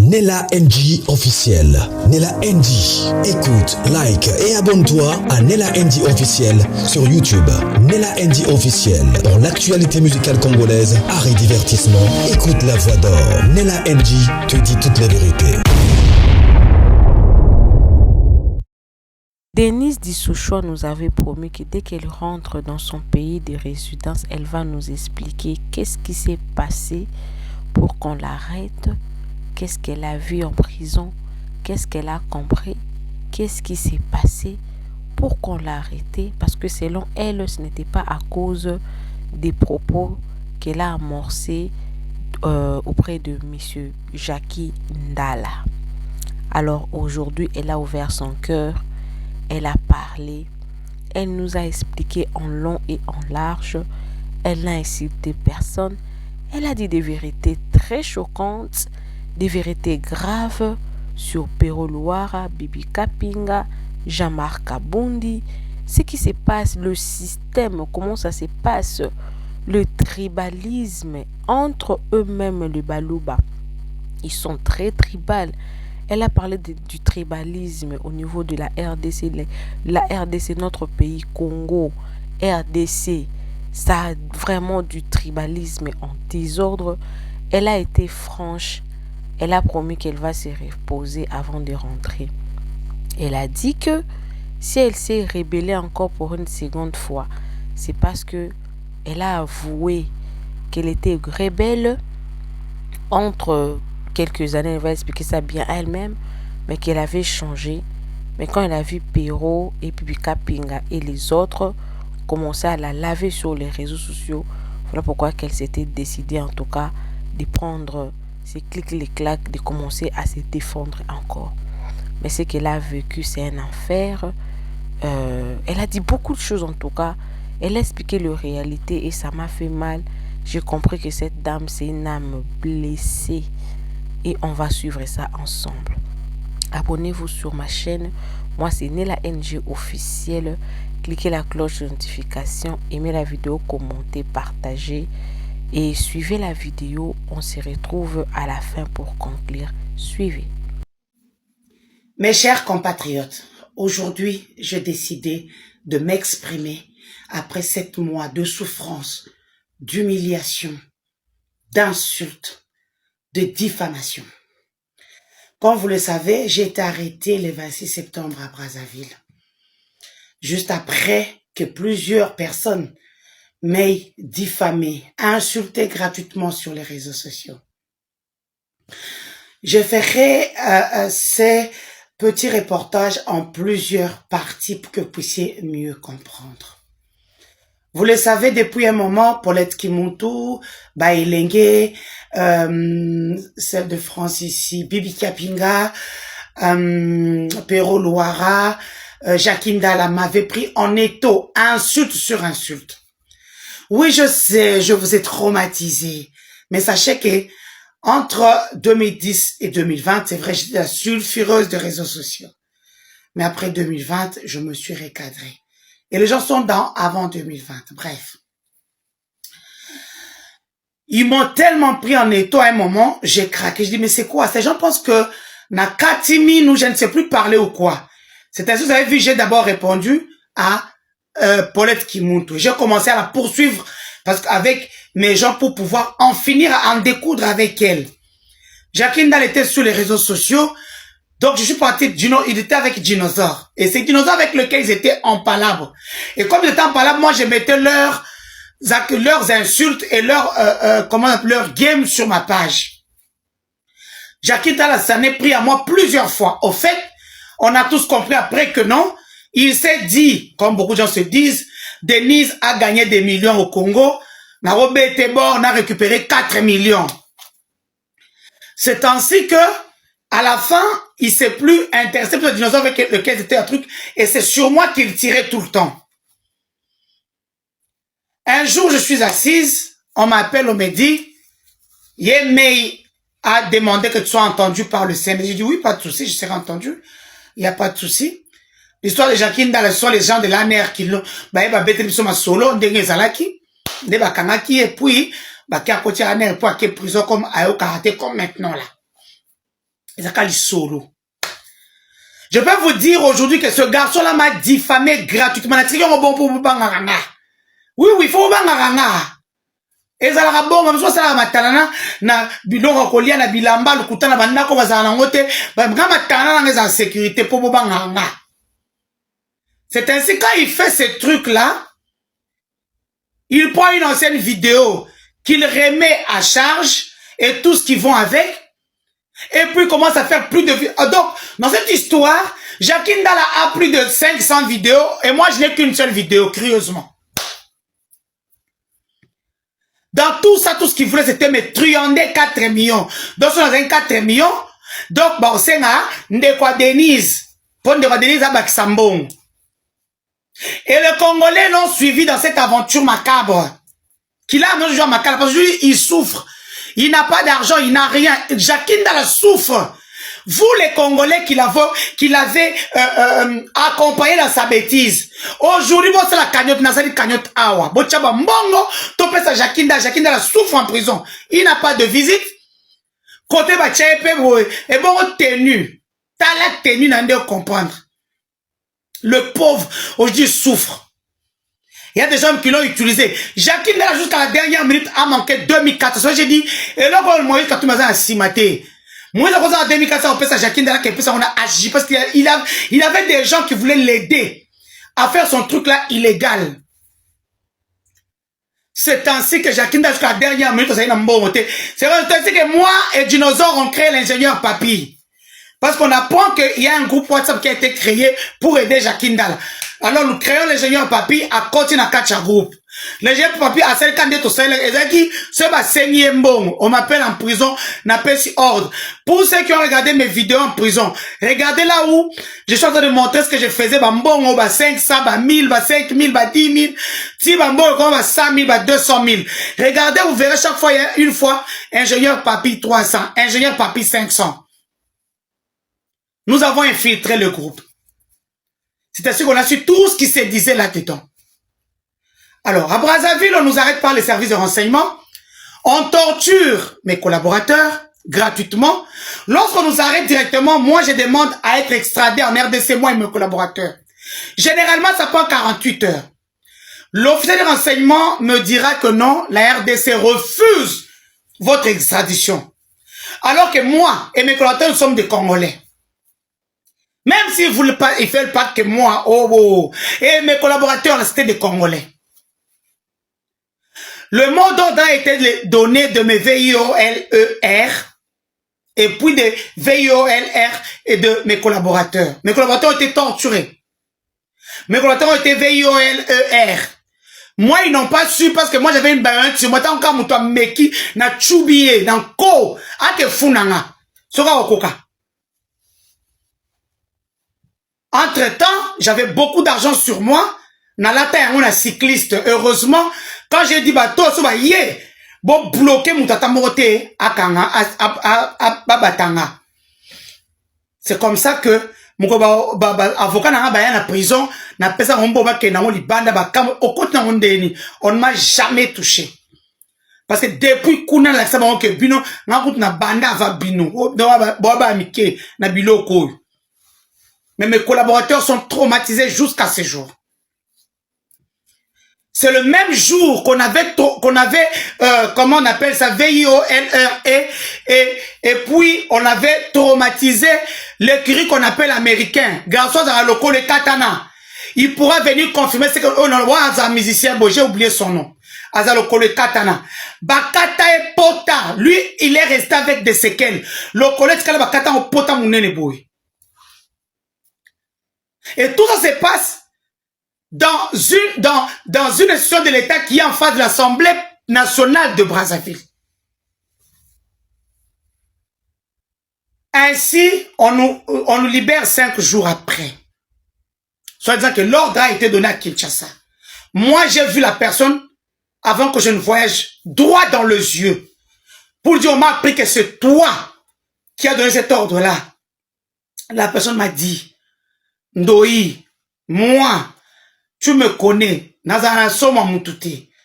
Nella NG officiel. Nella NG. Écoute, like et abonne-toi à Nella NG officiel sur YouTube. Nella NG officiel. Pour l'actualité musicale congolaise, art et divertissement, écoute la voix d'or. Nella NG te dit toute la vérité. Denise Dissouchoua nous avait promis que dès qu'elle rentre dans son pays de résidence, elle va nous expliquer qu'est-ce qui s'est passé pour qu'on l'arrête, qu'est-ce qu'elle a vu en prison, qu'est-ce qu'elle a compris, qu'est-ce qui s'est passé pour qu'on l'a arrêté, parce que selon elle, ce n'était pas à cause des propos qu'elle a amorcés auprès de M. Jackie Ndala. Alors aujourd'hui, elle a ouvert son cœur. Elle a parlé, elle nous a expliqué en long et en large, elle n'a insulté personne, elle a dit des vérités très choquantes, des vérités graves sur Pero Luara, Bibi Kapinga, Jean-Marc Kabundi, ce qui se passe, le système, comment ça se passe, le tribalisme entre eux-mêmes, le Baluba. Ils sont très tribales. Elle a parlé du tribalisme au niveau de la RDC. La RDC, notre pays, Congo, RDC, ça a vraiment du tribalisme en désordre. Elle a été franche. Elle a promis qu'elle va se reposer avant de rentrer. Elle a dit que si elle s'est rébellée encore pour une seconde fois, c'est parce que elle a avoué qu'elle était rebelle entre quelques années, elle va expliquer ça bien à elle-même, mais qu'elle avait changé. Mais quand elle a vu Pero et Bibi Kapinga et les autres commencer à la laver sur les réseaux sociaux, voilà pourquoi qu'elle s'était décidée en tout cas de prendre ses clics, les claques, de commencer à se défendre encore. Mais ce qu'elle a vécu, c'est un enfer. Elle a dit beaucoup de choses en tout cas. Elle a expliqué la réalité et ça m'a fait mal. J'ai compris que cette dame, c'est une âme blessée. Et on va suivre ça ensemble. Abonnez-vous sur ma chaîne. Moi, c'est Nella NG officiel. Cliquez la cloche de notification. Aimez la vidéo, commentez, partagez. Et suivez la vidéo. On se retrouve à la fin pour conclure. Suivez. Mes chers compatriotes, aujourd'hui, j'ai décidé de m'exprimer après 7 mois de souffrance, d'humiliation, d'insultes, de diffamation. Comme vous le savez, j'ai été arrêté le 26 septembre à Brazzaville. Juste après que plusieurs personnes m'aient diffamé, insulté gratuitement sur les réseaux sociaux. Je ferai ces petits reportages en plusieurs parties pour que vous puissiez mieux comprendre. Vous le savez, depuis un moment, Paulette Kimuntu, Bailenge, celle de France ici, Bibi Kapinga, Pero Luara, Jackie Ndala m'avait pris en étau, insulte sur insulte. Oui, je sais, je vous ai traumatisé, mais sachez que entre 2010 et 2020, c'est vrai, j'étais la sulfureuse des réseaux sociaux. Mais après 2020, je me suis recadrée. Et les gens sont dans avant 2020. Bref. Ils m'ont tellement pris en étau à un moment, j'ai craqué. Je dis, mais c'est quoi? Ces gens pensent que Nakatimi, nous, je ne sais plus parler ou quoi. C'est ainsi, vous avez vu, j'ai d'abord répondu à Paulette Kimuntu. J'ai commencé à la poursuivre parce qu'avec mes gens pour pouvoir en finir à en découdre avec elle. Jackie Ndala était sur les réseaux sociaux. Donc, je suis parti, il était avec Dinosaure. Et c'est Dinosaure avec lequel ils étaient en palabre. Et comme ils étaient en palabre, moi, je mettais leurs insultes et leur game sur ma page. Jackie Ndala s'en est pris à moi plusieurs fois. Au fait, on a tous compris après que non. Il s'est dit, comme beaucoup de gens se disent, Denise a gagné des millions au Congo. Narobe était bon, on a récupéré 4 millions. C'est ainsi que, à la fin, il s'est plus intéressé pour le dinosaure avec lequel c'était un truc, et c'est sur moi qu'il tirait tout le temps. Un jour, je suis assise, on m'appelle, on me dit, Yemei a demandé que tu sois entendu par le CM. J'ai dit, oui, pas de souci, je serai entendu. Il n'y a pas de souci. L'histoire de Jackie Ndala, ce sont les gens de l'ANR qui l'ont, solo, et puis, qui a côté l'ANR, pour à prison comme Ayo Karaté comme maintenant là. Ezakali solo. Je peux vous dire aujourd'hui que ce garçon-là m'a diffamé gratuitement. Oui, oui, il faut bangaranga. Ezalaka bongo mso sala matalana na biloko kolia na bilamba lukutana bandako bazala ngote ba matana na en sécurité pour banganga. C'est ainsi quand il fait ce truc là, il prend une ancienne vidéo qu'il remet à charge et tout ce qui vont avec et puis il commence à faire plus de donc dans cette histoire, Jackie Ndala a plus de 500 vidéos et moi je n'ai qu'une seule vidéo curieusement. Dans tout ça, tout ce qu'il voulait, c'était me truander 4 millions. Donc, on a 4 millions. Donc, on sait, Ndekwa Denise. Pour Ndekwa Denise, à Baksambong. Et les Congolais l'ont suivi dans cette aventure macabre. Qu'il a amené à macabre. Parce que lui, il souffre. Il n'a pas d'argent, il n'a rien. Jackie Ndala souffre. Vous, les Congolais qui l'avez accompagné dans sa bêtise. Aujourd'hui, c'est la cagnotte, Nazali cagnotte awa. Bochaba mbongo, topé sa Jackie Ndala souffre en prison. Il n'a pas de visite. Côté bachepe, et bon, tenu. T'as la tenue, n'a pas comprendre. Le pauvre, aujourd'hui, souffre. Il y a des gens qui l'ont utilisé. Jackie Ndala, jusqu'à la dernière minute, a manqué 2400. J'ai dit, et là, on m'a dit, quand tu m'as assimaté. Moi, en 2004, on peut ça, Jackie Ndala, on a agi parce qu'il avait des gens qui voulaient l'aider à faire son truc là illégal. C'est ainsi que Jackie Ndala, jusqu'à la dernière minute, c'est ainsi que moi et Dinosaure ont créé l'ingénieur Papy. Parce qu'on apprend qu'il y a un groupe WhatsApp qui a été créé pour aider Jackie Ndala. Alors nous créons l'ingénieur Papy à continuer à catch groupe. L'ingénieur Papy a celle candidat au salaire et qui se va saigner bon. On m'appelle en prison, n'appelle si ordre. Pour ceux qui ont regardé mes vidéos en prison, regardez là où je suis en train de montrer ce que je faisais. Bah bon, bah 500, bah 1000, bah 5000, bah 10 000. Si bah bon, bah 100 000, bah 200 000. Regardez, vous verrez chaque fois, il y a une fois, ingénieur Papy 300, ingénieur Papy 500. Nous avons infiltré le groupe. C'est ainsi qu'on a su tout ce qui se disait là-dedans. Alors, à Brazzaville, on nous arrête par les services de renseignement. On torture mes collaborateurs gratuitement. Lorsqu'on nous arrête directement, moi, je demande à être extradé en RDC, moi et mes collaborateurs. Généralement, ça prend 48 heures. L'officier de renseignement me dira que non, la RDC refuse votre extradition. Alors que moi et mes collaborateurs, nous sommes des Congolais. Même s'ils ne veulent pas que moi, et mes collaborateurs, c'était des Congolais. Le mot d'ordre a été donné de mes VIOLER et puis de VIOLR et de mes collaborateurs. Mes collaborateurs ont été torturés. Mes collaborateurs ont été VIOLER. Moi, ils n'ont pas su parce que moi, j'avais une bagnole sur moi. Tant qu'on meki na choubié, dans ko, ake funanga. Soka okoka. Entre-temps, j'avais beaucoup d'argent sur moi. Nalata on a cycliste. Heureusement, quand j'ai dit bateau, bon bloquer mutata morote akanga babatanga. C'est comme ça que mon avocat n'a pas na prison, n'a pas ça rombo ba kenango libanda ba kam okoti na ndeni. On ne m'a jamais touché. Parce que depuis kuna la ça que bino na na banda va bino. Ba mike na biloko. Mais mes collaborateurs sont traumatisés jusqu'à ce jour. C'est le même jour qu'on avait, comment on appelle ça, VIOLR, et puis on avait traumatisé l'écurie qu'on appelle américain. Garçon à loco le katana. Il pourra venir confirmer ce qu'on a un musicien, bon, j'ai oublié son nom. Azaloko le katana. Bakata et pota. Lui, il est resté avec des séquelles. Le collège kala bakata au pota mounene boy. Et tout ça se passe dans une institution de l'État qui est en face de l'Assemblée nationale de Brazzaville. Ainsi, on nous libère 5 jours après. Soit disant que l'ordre a été donné à Kinshasa. Moi, j'ai vu la personne avant que je ne voyage droit dans les yeux. Pour dire, on m'a appris que c'est toi qui as donné cet ordre-là. La personne m'a dit, Ndoi, moi, tu me connais.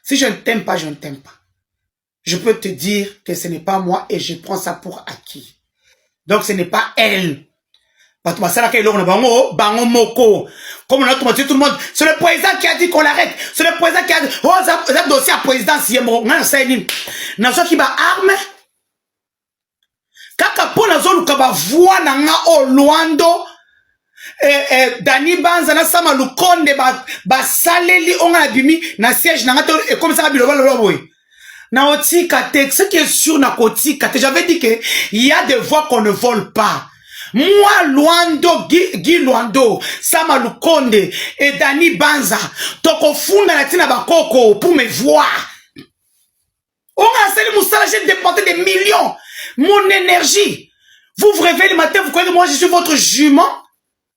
Si je ne t'aime pas, je ne t'aime pas. Je peux te dire que ce n'est pas moi et je prends ça pour acquis. Donc, ce n'est pas elle. Comme on a automatisé tout le monde. C'est le président qui a dit qu'on l'arrête. C'est le président qui a dit, oh, ça dossier à président, si Nazo qui va arme. Kaka po nazo lukaba voix nanga o Luando. Dani Banza na sama lukonde ba saleli onga bimi na siège nanga to et comme ça biloba loboy. Na otika tek, ce qui est sûr na kotika, j'avais dit que il y a des voix qu'on ne vole pas. Moi, Luando, Guy Luando, Sama Lukonde et Dani Banza, toko funda la tina bakoko pour me voir. On a salé Moussala, j'ai dépensé des millions. Mon énergie. Vous vous réveillez le matin, vous croyez que moi je suis votre jument?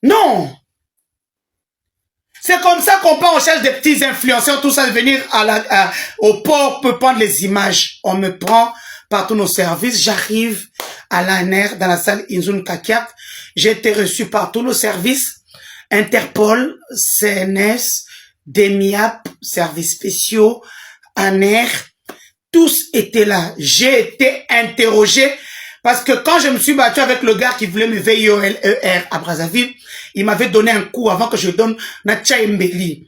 Non. C'est comme ça qu'on part en charge des petits influenceurs, tout ça, de venir au port pour prendre les images. On me prend par tous nos services. J'arrive à l'ANR dans la salle Inzun Kakiak. J'ai été reçu par tous nos services. Interpol, CNS, DEMIAP, services spéciaux, ANR. Tous étaient là. J'ai été interrogé parce que quand je me suis battu avec le gars qui voulait me VIOLER à Brazzaville, il m'avait donné un coup avant que je donne Natcha Mbeli.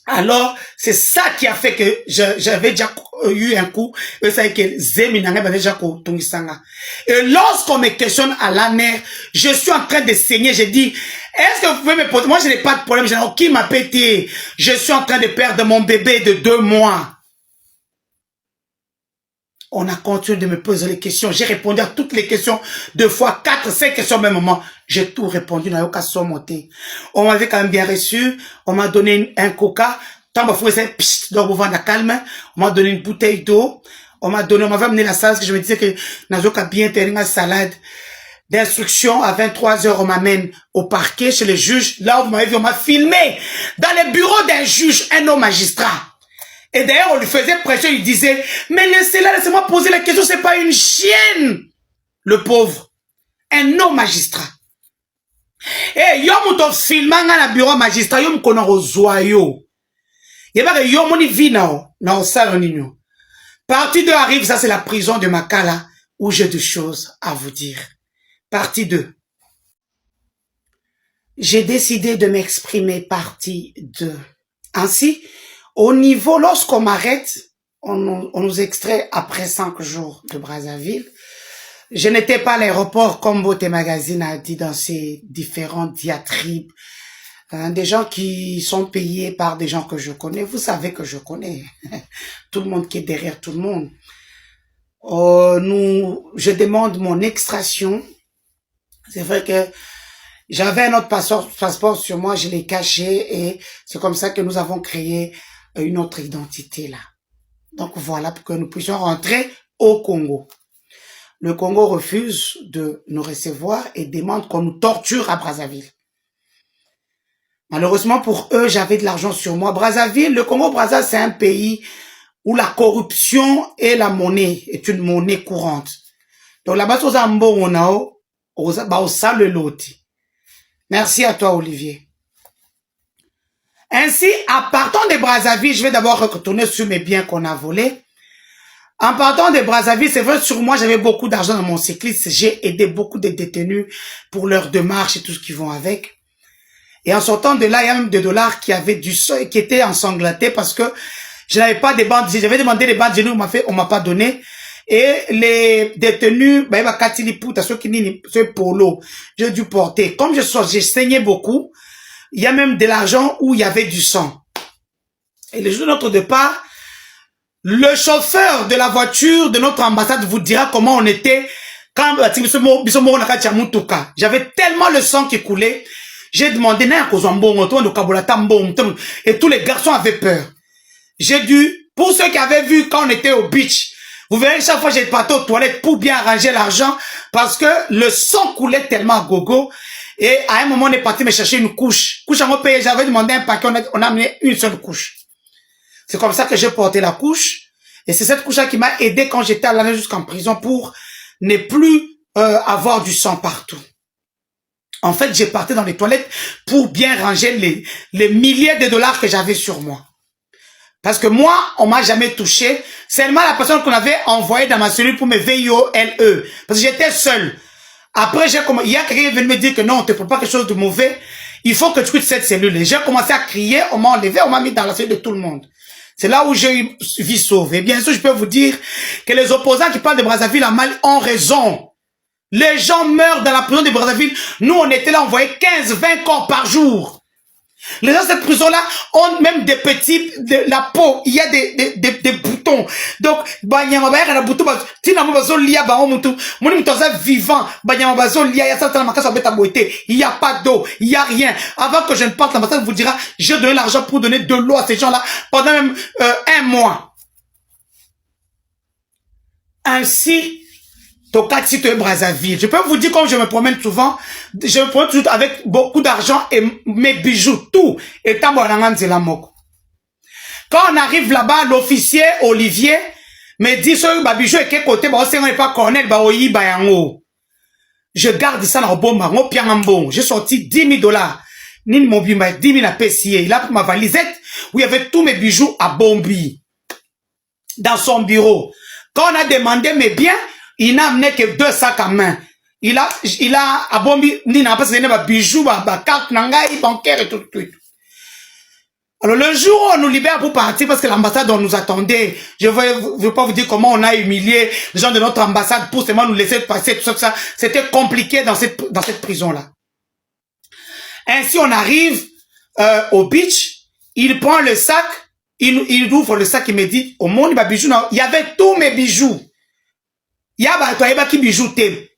Alors, c'est ça qui a fait que j'avais déjà eu un coup. Et ça que Zeminanga avait déjà Tungisanga. Et lorsqu'on me questionne à l'ANR, je suis en train de saigner. J'ai dit, est-ce que vous pouvez me poser? Moi, je n'ai pas de problème. J'ai dit, qui m'a pété? Je suis en train de perdre mon bébé de 2 mois. On a continué de me poser les questions. J'ai répondu à toutes les questions 2 fois, 4, 5 questions au même moment. J'ai tout répondu. On m'avait quand même bien reçu. On m'a donné un coca. Tant que c'est donc vous vendez calme. On m'a donné une bouteille d'eau. On m'avait amené la salle parce que je me disais que Nazoka bien terminé ma salade d'instruction. À 23 h, on m'amène au parquet chez les juges. Là, vous m'avez vu, on m'a filmé dans les bureaux d'un juge, un homme magistrat. Et d'ailleurs, on lui faisait pression, il disait, mais laissez-la, laissez-moi poser la question, c'est pas une chienne. Le pauvre. Un homme magistrat. Et yo mouton filmant dans le bureau magistrat, yo m'kono rozoyo. Y'a pas que yo moni vi na o salon nino. Partie 2 arrive, ça c'est la prison de Makala, où j'ai des choses à vous dire. Partie 2. J'ai décidé de m'exprimer partie 2. Ainsi, au niveau, lorsqu'on m'arrête, on nous extrait après 5 jours de Brazzaville. Je n'étais pas à l'aéroport comme Beauté Magazine a dit dans ses différentes diatribes. Des gens qui sont payés par des gens que je connais. Vous savez que je connais. Tout le monde qui est derrière tout le monde. Je demande mon extraction. C'est vrai que j'avais un autre passeport sur moi, je l'ai caché et c'est comme ça que nous avons créé une autre identité là. Donc voilà, pour que nous puissions rentrer au Congo. Le Congo refuse de nous recevoir et demande qu'on nous torture à Brazzaville. Malheureusement pour eux, j'avais de l'argent sur moi. Brazzaville, le Congo-Brazza, c'est un pays où la corruption et la monnaie est une monnaie courante. Donc là-bas, merci à toi, Olivier. Ainsi, en partant de Brazzaville, je vais d'abord retourner sur mes biens qu'on a volés. En partant de Brazzaville, c'est vrai, sur moi, j'avais beaucoup d'argent dans mon cycliste. J'ai aidé beaucoup de détenus pour leurs démarches et tout ce qui vont avec. Et en sortant de là, il y a même des dollars qui avaient du sol, qui étaient ensanglantés parce que je n'avais pas des bandes. J'avais demandé des bandes genoux, on m'a pas donné. Et les détenus, ce polo, j'ai dû porter. Comme j'ai saigné beaucoup, il y a même de l'argent où il y avait du sang. Et le jour de notre départ, le chauffeur de la voiture de notre ambassade vous dira comment on était quand j'avais tellement le sang qui coulait. J'ai demandé et tous les garçons avaient peur. J'ai dû, pour ceux qui avaient vu quand on était au beach, vous verrez chaque fois j'ai parti aux toilettes pour bien arranger l'argent parce que le sang coulait tellement à gogo. Et à un moment on est parti me chercher une couche. Couche à mon pays, j'avais demandé un paquet, on a amené une seule couche. C'est comme ça que j'ai porté la couche. Et c'est cette couche-là qui m'a aidé quand j'étais à l'année jusqu'en prison pour ne plus avoir du sang partout. En fait, j'ai parti dans les toilettes pour bien ranger les milliers de dollars que j'avais sur moi. Parce que moi, on m'a jamais touché. Seulement la personne qu'on avait envoyée dans ma cellule pour me VIOLE. Parce que j'étais seul. Après, il y a quelqu'un qui est venu me dire que non, on te prépare quelque chose de mauvais. Il faut que tu quittes cette cellule. J'ai commencé à crier, on m'a enlevé, on m'a mis dans la cellule de tout le monde. C'est là où j'ai eu vie sauvée. Bien sûr, je peux vous dire que les opposants qui parlent de Brazzaville en mal ont raison. Les gens meurent dans la prison de Brazzaville. Nous, on était là, on voyait 15-20 corps par jour. Les gens de cette prison-là ont même des petits, la peau, il y a des boutons. Donc, il y a un bouton, vivant, il n'y a pas d'eau, il n'y a rien. Avant que je ne parte, l'ambassade vous dira, j'ai donné l'argent pour donner de l'eau à ces gens-là pendant même 1 mois. Ainsi, Tokati to Brazzaville. Je peux vous dire, comme je me promène souvent, je me promène toujours avec beaucoup d'argent et mes bijoux, tout. Et quand on arrive là-bas, l'officier Olivier me dit, ce bijoux est quel côté, on n'est pas cornel, je garde ça dans le bon, j'ai sorti $10,000. Ni mon bimba, 10 000 à PCA. Il a pris ma valisette où il y avait tous mes bijoux à Bombi. Dans son bureau. Quand on a demandé mes biens, il n'a amené que 2 sacs à main. Il a à Bombi, il n'a pas donné ma bijoux, ma carte, nangai, bancaire et tout. Alors, le jour où on nous libère pour partir, parce que l'ambassade, on nous attendait, je ne veux pas vous dire comment on a humilié les gens de notre ambassade pour seulement nous laisser passer, tout ça. C'était compliqué dans cette prison-là. Ainsi, on arrive au beach, il prend le sac, il ouvre le sac, il me dit, au monde, il y avait tous mes bijoux. Il y a qui bijoux t'es.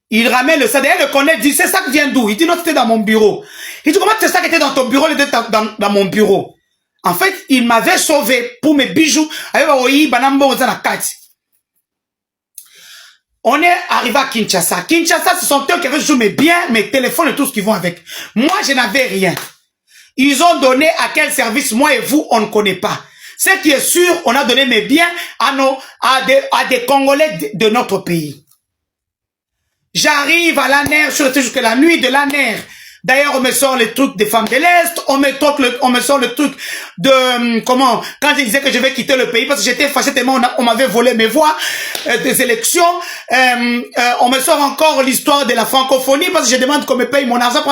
Il ramène le sac, d'ailleurs, le connaît, dit, ce sac vient d'où? Il dit, non, c'était dans mon bureau. Il dit, comment ce sac était dans ton bureau? Il était dans mon bureau. En fait, il m'avait sauvé pour mes bijoux. On est arrivé à Kinshasa. Kinshasa, ce sont eux qui avaient joué mes biens, mes téléphones et tout ce qui vont avec. Moi, je n'avais rien. Ils ont donné à quel service, moi et vous, on ne connaît pas. Ce qui est sûr, on a donné mes biens à des Congolais de notre pays. J'arrive à l'ANER, je suis resté jusqu'à la nuit de l'ANER. D'ailleurs, on me sort le truc des femmes de l'Est, on me sort le truc de, quand je disais que je vais quitter le pays, parce que j'étais fâché tellement on m'avait volé mes voix, des élections, on me sort encore l'histoire de la francophonie, parce que je demande qu'on me paye mon argent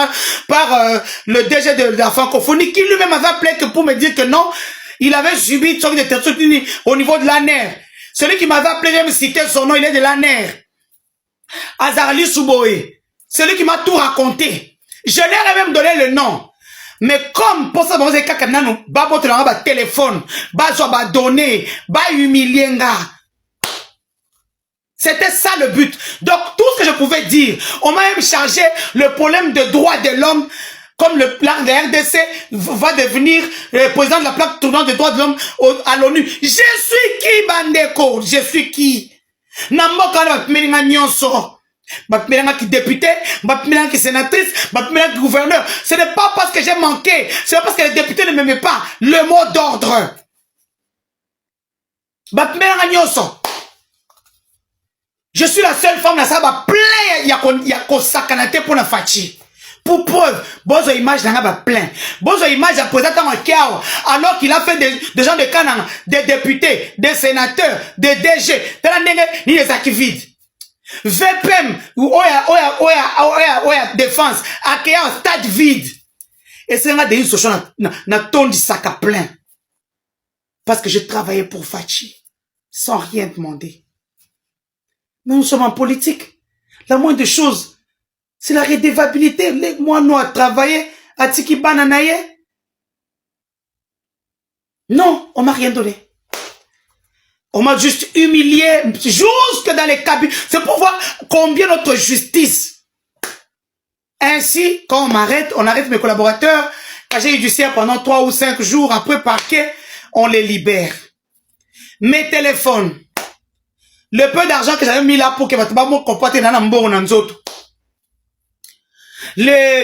par le DG de la francophonie, qui lui-même m'avait appelé que pour me dire que non, il avait subi des trucs au niveau de l'ANER. Celui qui m'avait appelé, je me citais son nom, il est de l'ANER. Azarli Souboé. Celui qui m'a tout raconté. Je leur ai même donné le nom. Mais comme pour ça, vous avez téléphone, donné, humilier. C'était ça le but. Donc, tout ce que je pouvais dire, on m'a même chargé le problème de droits de l'homme, comme le plan de RDC va devenir le président de la plaque tournante des droits de l'homme à l'ONU. Je suis qui, Bandeko? Je suis qui? Namboka Nyonso. Qui député, qui sénatrice, qui gouverneur. Ce n'est pas parce que j'ai manqué, c'est parce que les députés ne m'aimaient pas. Le mot d'ordre. Je suis la seule femme dans ça, plein, il y a sakanate pour la fachi. Pour preuve, bozo image n'a plein. Bozo image a présenté en Kiao, alors qu'il a fait des gens de Canaan, des députés, des sénateurs, des DG, ni des activités. VPM, oya, défense, accueillir un stade vide. Et c'est là des solutions, na ton du sac à plein. Parce que je travaillais pour Fachi, sans rien demander. Mais nous sommes en politique. La moindre chose, c'est la redevabilité. Moi, nous, à travailler à Tikibananaye. Non, on m'a rien donné. On m'a juste humilié jusque dans les cabines. C'est pour voir combien notre justice. Ainsi, quand on m'arrête, on arrête mes collaborateurs. Quand j'ai eu du CR pendant 3 ou 5 jours, après parquet, on les libère. Mes téléphones. Le peu d'argent que j'avais mis là pour que mon comporte dans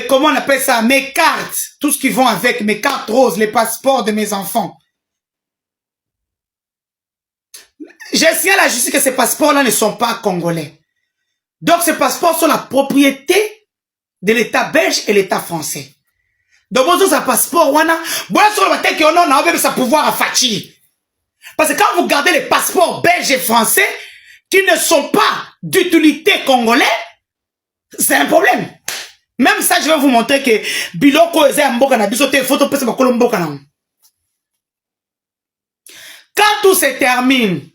comment on appelle ça? Mes cartes. Tout ce qui vont avec. Mes cartes roses, les passeports de mes enfants. J'ai signé à la justice que ces passeports-là ne sont pas congolais. Donc, ces passeports sont la propriété de l'État belge et l'État français. Donc, bon, ça passeport, on a sa pouvoir à Fachi. Parce que quand vous regardez les passeports belges et français, qui ne sont pas d'utilité congolais, c'est un problème. Même ça, je vais vous montrer que Biloko est un mboka na biso te photo pese bakolo mboka na. Quand tout se termine,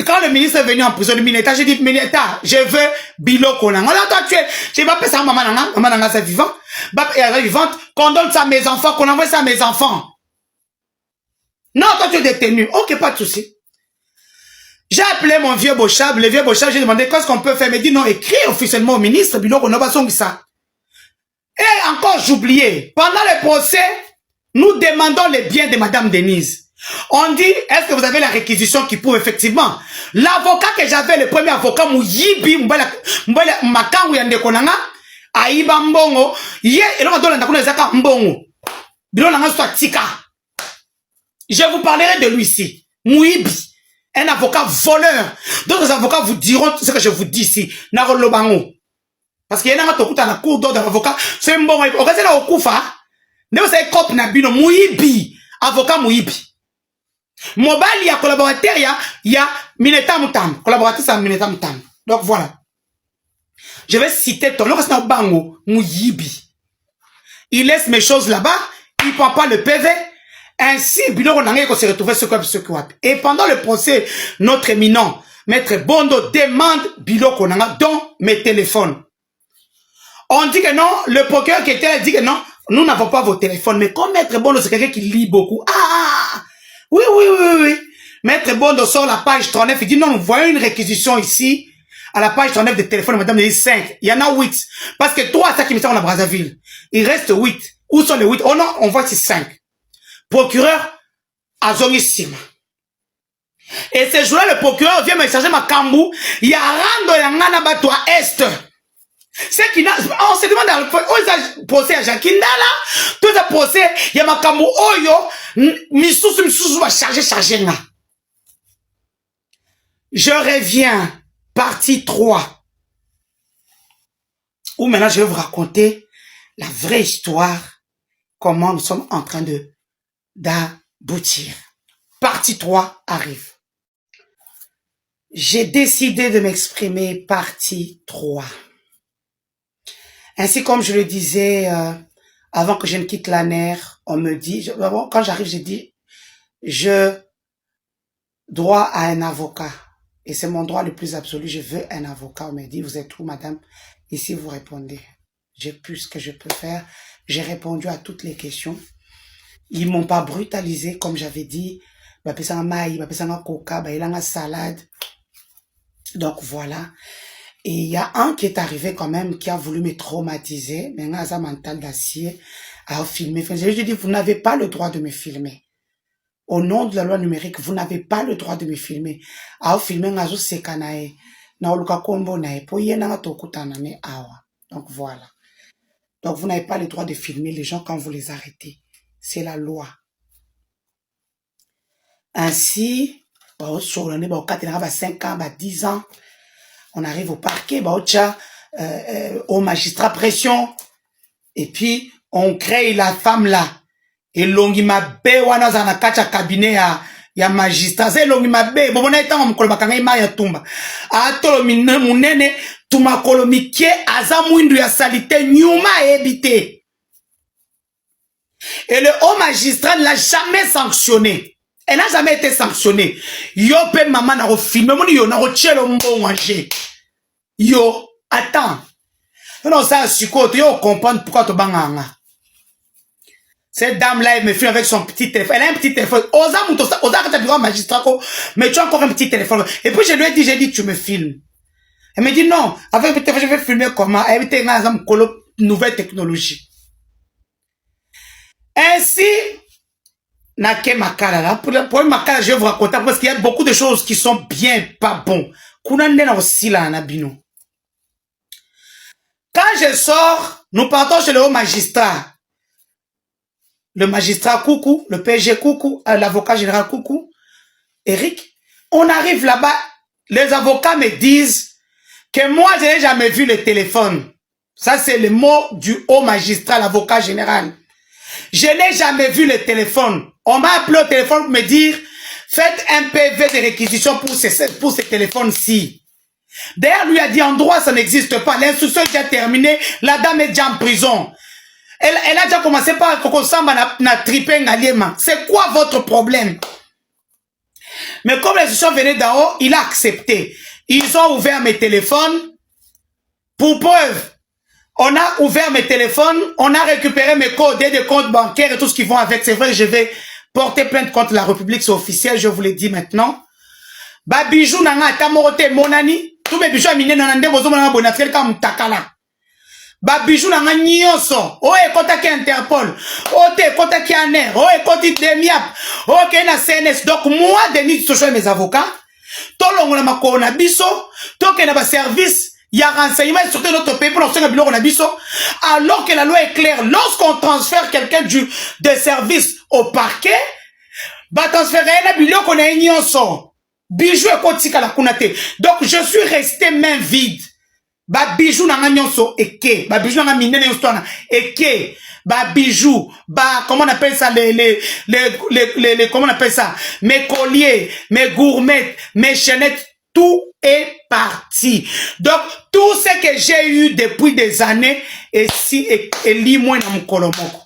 quand le ministre est venu en prison, le Mineta, j'ai dit, Mineta, je veux Biloko na. On l'a toi tué. Je vais pas ça à maman nanga, c'est vivant. Elle est vivante, qu'on donne ça à mes enfants, qu'on envoie ça à mes enfants. Non, toi tu es détenu. Ok, pas de souci. J'ai appelé mon vieux Bochab, le vieux Bochab, j'ai demandé qu'est-ce qu'on peut faire. Il m'a dit non, écris officiellement au ministre, Biloko n'a pas son ça. Et encore, j'oubliais, pendant le procès, nous demandons les biens de Madame Denise. On dit, est-ce que vous avez la réquisition qui prouve effectivement? L'avocat que j'avais, le premier avocat, Mouyibi, Makangu Yandekonanga, Aïba Mbongo, Yé, et l'on donne la Zaka Mbongo. Bilonanga soit Tika. Je vous parlerai de lui ici. Mouyibi. Un avocat voleur. D'autres avocats vous diront ce que je vous dis ici. Narolo Bango. Parce qu'il y a un avocat dans la cour d'ordre d'avocat. C'est un bon. On reste là au Koufa. Ne vous savez pas, Nabino. Mouyibi. Avocat Mouyibi. Mobile, il y a collaborateur, il y a Mineta Moutam. Collaborateur, c'est Mineta Moutam. Donc voilà. Je vais citer ton nom. Reste là au Bango. Mouyibi. Il laisse mes choses là-bas. Il ne prend pas le PV. Ainsi, Biloko Nangé se retrouvait ce quoi. Et pendant le procès, notre éminent, Maître Bondo demande Biloko Nanga dans mes téléphones. On dit que non, le procureur qui était là dit que non, nous n'avons pas vos téléphones. Mais comme Maître Bondo, c'est quelqu'un qui lit beaucoup. Ah, oui. Maître Bondo sort la page 39, il dit non, nous voyons une réquisition ici, à la page 39 des téléphones de Madame Denise 5. Il y en a 8. Parce que 3, ça qui me semble à Brazzaville. Il reste 8. Où sont les 8? Oh non, on voit ici 5. Procureur Azongissima. Et ce jour-là, le procureur vient me charger ma cambou. Il y a Rando et Ngana Bato à Est. C'est qui n'a. On se demande dans le procès à Jacquinda là. Tout ce procès, il y a ma cambou Oyo. Missous va charger. Je reviens. Partie 3. Où maintenant je vais vous raconter la vraie histoire. Comment nous sommes en train d'aboutir. Partie 3 arrive. J'ai décidé de m'exprimer partie 3. Ainsi comme je le disais avant que je ne quitte la NER, on me dit, quand j'arrive, j'ai dit, je dois à un avocat. Et c'est mon droit le plus absolu, je veux un avocat. On me dit, vous êtes où madame? Ici vous répondez. J'ai pu ce que je peux faire. J'ai répondu à toutes les questions. Ils m'ont pas brutalisé, comme j'avais dit. Bapesanga maï, bapesanga coca, bailanga salade. Donc voilà. Et il y a un qui est arrivé quand même, qui a voulu me traumatiser. Mais un asa mental d'acier à filmer. Je lui ai dit, vous n'avez pas le droit de me filmer. Au nom de la loi numérique, vous n'avez pas le droit de me filmer. À filmer ngazo sekanae. Na oluka kombo nae. Po yena tokutana ne awa. Donc voilà. Donc vous n'avez pas le droit de filmer les gens quand vous les arrêtez. C'est la loi. Ainsi, sur l'année, 5 ans, 10 ans, on arrive au parquet, au magistrat pression, et puis on crée la femme là. Et longi mabe wana za na kacha cabinet ya magistrat. C'est longi mabe, bon na etango mukolo bakanga ima ya tumba. Atolo munene tuma kolomikie aza mwindu ya salite nyuma ebité. Et le haut magistrat ne l'a jamais sanctionné. Elle n'a jamais été sanctionnée. Yo pe maman na refilmé, mon yo na rechelo mbongwaje. Yo, attends. Non, ça, yo comprendre pourquoi tu banganga. Cette dame-là, elle me filme avec son petit téléphone. Elle a un petit téléphone. Osa quand tu as magistrat, mais tu as encore un petit téléphone. Et puis je lui ai dit, j'ai dit, tu me filmes. Elle me dit, non, avec le téléphone, je vais filmer comment. Elle était dans une nouvelle technologie. Ainsi, Nake Makala, là, pour Makala, je vais vous raconter, parce qu'il y a beaucoup de choses qui sont bien pas bons. Kounandena aussi là, Nabino. Quand je sors, nous partons chez le haut magistrat. Le magistrat Koukou, le PG Koukou, l'avocat général Koukou, Eric. On arrive là-bas, les avocats me disent que moi, je n'ai jamais vu le téléphone. Ça, c'est le mot du haut magistrat, l'avocat général. Je n'ai jamais vu le téléphone. On m'a appelé au téléphone pour me dire, faites un PV de réquisition pour ce téléphone-ci. D'ailleurs, lui a dit en droit, ça n'existe pas. L'instruction est déjà terminée. La dame est déjà en prison. Elle a déjà commencé par Kokosamba na trippé Ngaliema. C'est quoi votre problème? Mais comme l'instruction venait d'en haut, il a accepté. Ils ont ouvert mes téléphones. Pour preuve, on a ouvert mes téléphones, on a récupéré mes codes des comptes bancaires et tout ce qui vont avec. C'est vrai que je vais porter plainte contre la République, c'est officiel, je vous l'ai dit maintenant. Ba bijou nanga tamorote monani, tous mes bijoux aminés nanande bozo nanga bonatrel ka mutakala. Ba bijou nanga nyonso, o e kota ki Interpol, o te kota ki ANER, o e koti Demiap, o ke na CNS. Donc moi, Denis Socho et mes avocats, tolongo na makoro na biso, toke na ba service. Il y a renseignement sur notre pays pour alors que la loi est claire. Lorsqu'on transfère quelqu'un de service au parquet, bah transférer la bilan qu'on a ignoré. Bijou et kotika la kunate. Donc je suis resté main vide. Bah bijou n'a nyonso eke. Bah bijou n'a miné n'yostona eke. Bah bijou. Bah comment on appelle ça comment on appelle ça? Mes colliers, mes gourmettes, mes chaînettes. Tout est parti. Donc, tout ce que j'ai eu depuis des années, et si, et lis-moi dans mon colomoko.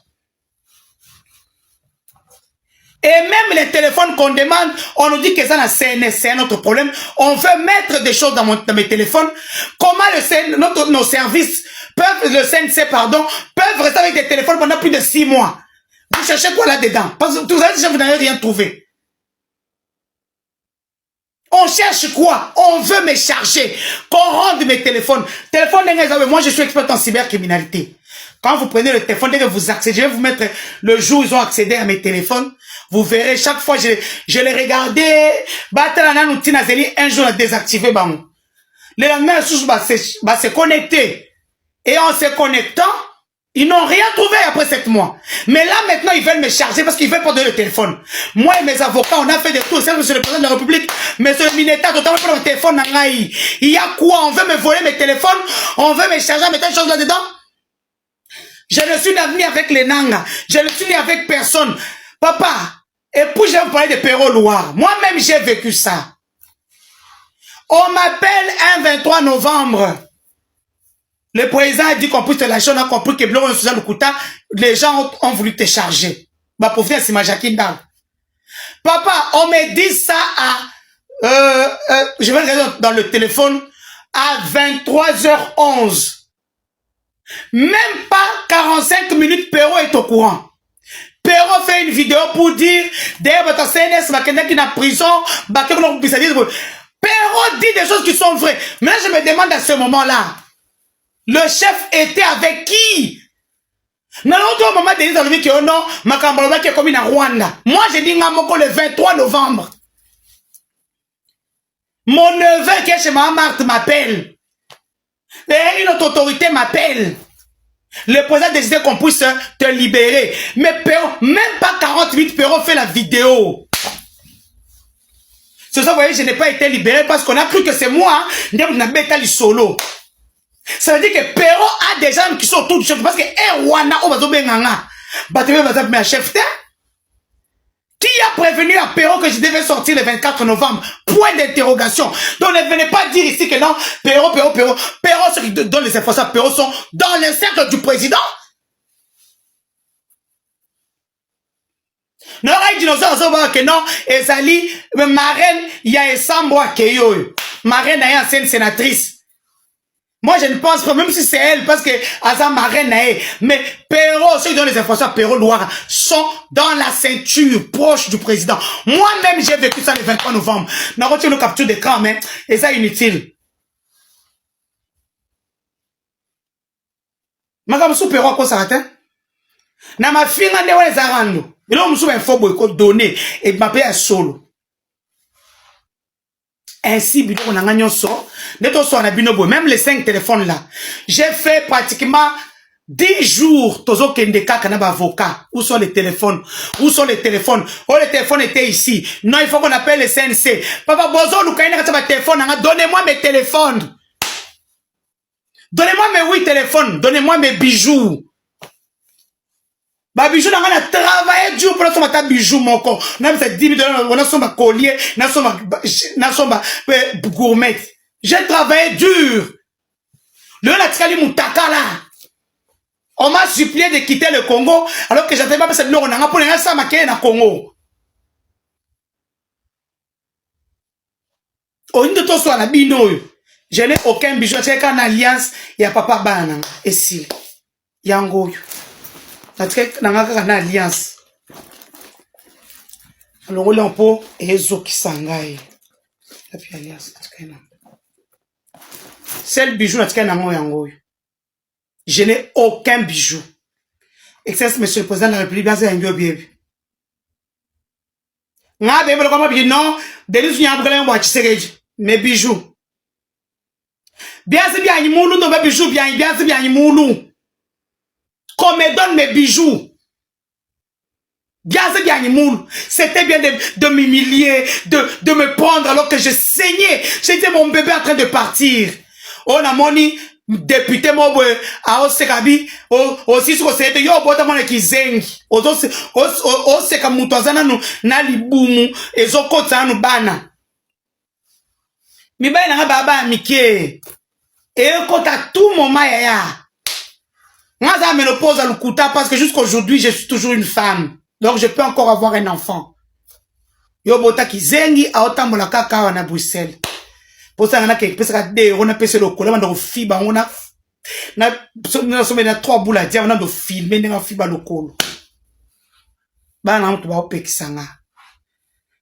Et même les téléphones qu'on demande, on nous dit que ça n'a CNS, c'est un autre problème. On veut mettre des choses dans mes téléphones. Comment nos services peuvent, le CNC, pardon, peuvent rester avec des téléphones pendant plus de 6 mois? Vous cherchez quoi là-dedans? Parce que tout ça, vous n'avez rien trouvé. On cherche quoi? On veut me charger. Qu'on rende mes téléphones. Téléphone, moi je suis expert en cybercriminalité. Quand vous prenez le téléphone, dès que vous accédez, je vais vous mettre le jour où ils ont accédé à mes téléphones. Vous verrez, chaque fois, je les regardais. Un jour, on a désactivé. Le lendemain, va se connecter. Et en se connectant, ils n'ont rien trouvé après 7 mois. Mais là, maintenant, ils veulent me charger parce qu'ils veulent pas donner le téléphone. Moi et mes avocats, on a fait des tours. C'est monsieur le président de la République, monsieur le Mineta, totalement pour le téléphone. Il y a quoi? On veut me voler mes téléphones? On veut me charger, mettre une chose là-dedans? Je ne suis ni avec les Nanga. Je ne suis ni avec personne. Papa, et puis je vais vous parler de Perrault Loire. Moi-même, j'ai vécu ça. On m'appelle un 23 novembre. Le président a dit qu'on puisse te lâcher, on a compris que Blanc Suzanne Lukuta, les gens ont voulu te charger. Bah, pour faire, c'est ma Jacqueline Dal. Papa, on me dit ça je vais regarder dans le téléphone, à 23h11. Même pas 45 minutes, Perrault est au courant. Perrault fait une vidéo pour dire, d'ailleurs, votre CNS, Makenda qui est en prison, Perrault dit des choses qui sont vraies. Mais là, je me demande à ce moment-là, le chef était avec qui? Non, au moment de dire que non, Makambaloba qui est commis à Rwanda. Moi, j'ai dit Ngamoko le 23 novembre. Mon neveu qui est chez ma Marthe m'appelle. Et notre autorité m'appelle. Le président a décidé qu'on puisse te libérer. Mais Perrault, même pas 48, Perrault fait la vidéo. C'est ça, vous voyez, je n'ai pas été libéré parce qu'on a cru que c'est moi, hein, solo. Ça veut dire que Perrault a des gens qui sont autour du chef. Parce que Rwanda, chef, qui a prévenu à Perrault que je devais sortir le 24 novembre? Point d'interrogation. Donc ne venez pas dire ici que non, Perrault, ceux qui donnent les informations à Perrault sont dans le cercle du président. Non, il dit que non, Ezali, marraine, il y a Essamboa Keyo. Marraine, il y a une sénatrice. Moi, je ne pense pas, même si c'est elle, parce que Azam marraine, mais Perrault, ceux qui donnent les informations à Perrault Loire, sont dans la ceinture proche du président. Moi-même, j'ai vécu ça le 23 novembre. Nous avons une capture d'écran, mais et ça inutile. Magamusu Perrault, quoi ça va? Na ma fille, on est zarando. Et là, on me souvient un faux boycott donné et m'appelle un solo. Ainsi, on a gagné ça. Même les 5 téléphones là. J'ai fait pratiquement 10 jours. Tozo Kendeka Kanaba avocat. Où sont les téléphones? Où sont les téléphones? Oh, les téléphones étaient ici. Non, il faut qu'on appelle le CNC. Papa Bozo, nous connaissons ma téléphone. Donnez-moi mes téléphones. Donnez-moi mes 8 téléphones. Donnez-moi mes bijoux. Bah bijou n'a pas travaillé dur pour notre matin bijou mon corps. On a fait 10 000 $, on a son collier, on a son gourmet. J'ai travaillé dur. Le Natikali Moutakala. On m'a supplié de quitter le Congo alors que j'attendais pas parce que nous on a pour les ça maquillé dans le Congo. Au lieu de tout ça, je n'ai aucun bijou. C'est qu'en alliance, il y a papa Bana. Et si, il y a un goût. C'est qu'en alliance. Alors, on a un peu et zo qui s'engaille. La puis alliance. C'est le bijou, c'est qu'en goût. Je n'ai aucun bijou. Excellence, monsieur le président de la République, c'est un bio bébé. Non, mes bijoux. Bien c'est bien, il moulou, mes bijoux, bien c'est bien, il moulou. Qu'on me donne mes bijoux. Bien c'est bien, il moulou. C'était bien de m'humilier, de me prendre alors que je saignais. J'étais mon bébé en train de partir. On a moni. Député Mobwe a Osekabi aussi sur cette yo bota mona kizengi oseka mutu azana na libumu ezokota nu bana mibai na baba mike et kota tout moment ya moi ça ménopause à lukuta parce que jusqu'aujourd'hui je suis toujours une femme donc je peux encore avoir un enfant yo bota kizengi a otambola kaka na Bruxelles. Pour ça, on a on a pèsé le collant, on a fibre, on a 3 boules à dire, on a de filmer, on a fibre le col.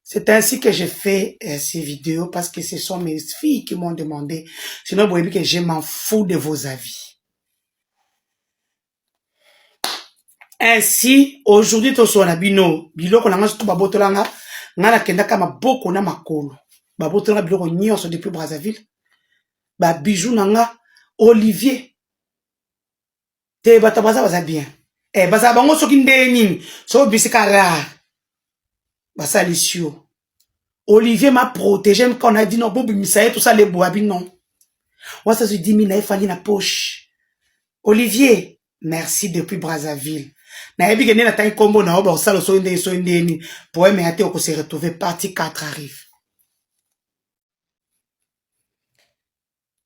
C'est ainsi que j'ai fait ces vidéos parce que ce sont mes filles qui m'ont demandé. Sinon, vous voyez que je m'en fous de vos avis. Ainsi, aujourd'hui, tout sur la bino, bilo qu'on a mangé tout babotolanga, on a la kenda kama beaucoup na makolo. Babotolanga bilo qu'on y a depuis Brazzaville. Ba bijou nanga Olivier. Te batabaza baza bien. Baza bango soki ndeni, so bisika rare. Basa lisio. Olivier m'a protégé même quand on a dit non, bobi misaye tout ça les boabi non. Moi ça se dit mina efali na poche. Olivier, merci depuis Brazzaville. Na ebi gene na taille combo na oba osalo so ndeni pour me hâter ko se retrouver partie 4 arrive.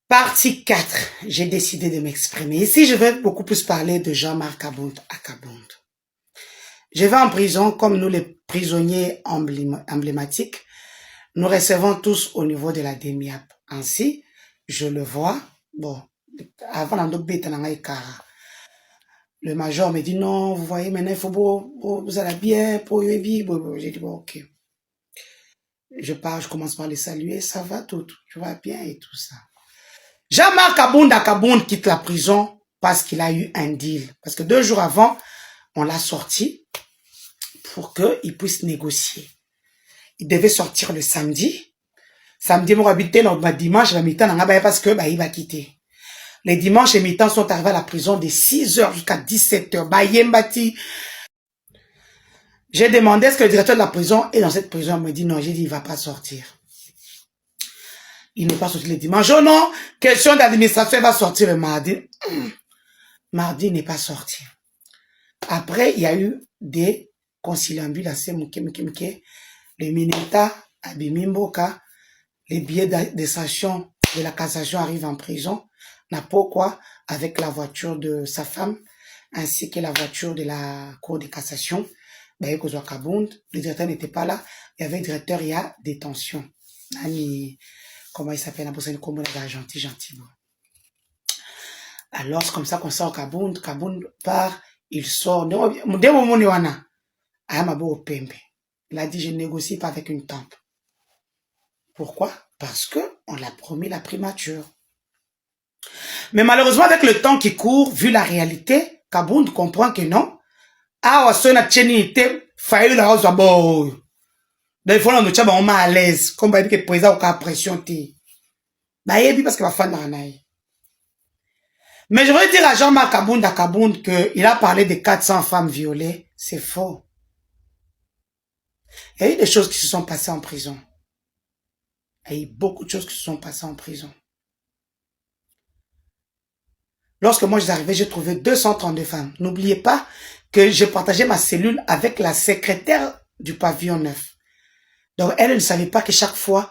Partie 4, j'ai décidé de m'exprimer. Ici, je vais beaucoup plus parler de Jean-Marc Kabound à Kabound. Je vais en prison comme nous les prisonniers emblématiques. Nous recevons tous au niveau de la DEMIAP. Ainsi, je le vois. Bon, avant le major me dit non, vous voyez, maintenant il faut vous allez bien, pour j'ai dit bon, ok. Je pars, je commence par les saluer, ça va tout va bien et tout ça. Jean-Marc Kabound à Kabound quitte la prison parce qu'il a eu un deal. Parce que 2 jours avant, on l'a sorti pour qu'il puisse négocier. Il devait sortir le samedi. Samedi, mon habité, dimanche, la mi-temps, parce que il va quitter. Les dimanches et mi-temps sont arrivés à la prison de 6h jusqu'à 17h. J'ai demandé est-ce que le directeur de la prison est dans cette prison. Il me dit non, j'ai dit il ne va pas sortir. Il n'est pas sorti le dimanche. Oh non, question d'administration, il va sortir le mardi. Mardi, il n'est pas sorti. Après, il y a eu des conciliambules assez le Mineta, Abimimboka, les billets d'extraction de la cassation arrivent en prison. N'a pourquoi, avec la voiture de sa femme, ainsi que la voiture de la cour de cassation, le directeur n'était pas là. Il y avait le directeur, il y a détention. Comment il s'appelle, gentil. Alors, c'est comme ça qu'on sort Kabound. Kabound part, il sort. Il a dit, je ne négocie pas avec une tempe. Pourquoi? Parce que on l'a promis la primature. Mais malheureusement, avec le temps qui court, vu la réalité, Kabound comprend que non. Ah, on a failli la hausse à bord. Donc, il faut nous dire, on est à l'aise. Comme il dit que le président a pression. Parce que ma femme n'a. Mais je veux dire à Jean-Marc Kabound à Kabound qu'il a parlé de 400 femmes violées. C'est faux. Il y a eu des choses qui se sont passées en prison. Il y a eu beaucoup de choses qui se sont passées en prison. Lorsque moi je suis arrivé, j'ai trouvé 232 femmes. N'oubliez pas que j'ai partagé ma cellule avec la secrétaire du pavillon 9. Donc, elle ne savait pas que chaque fois,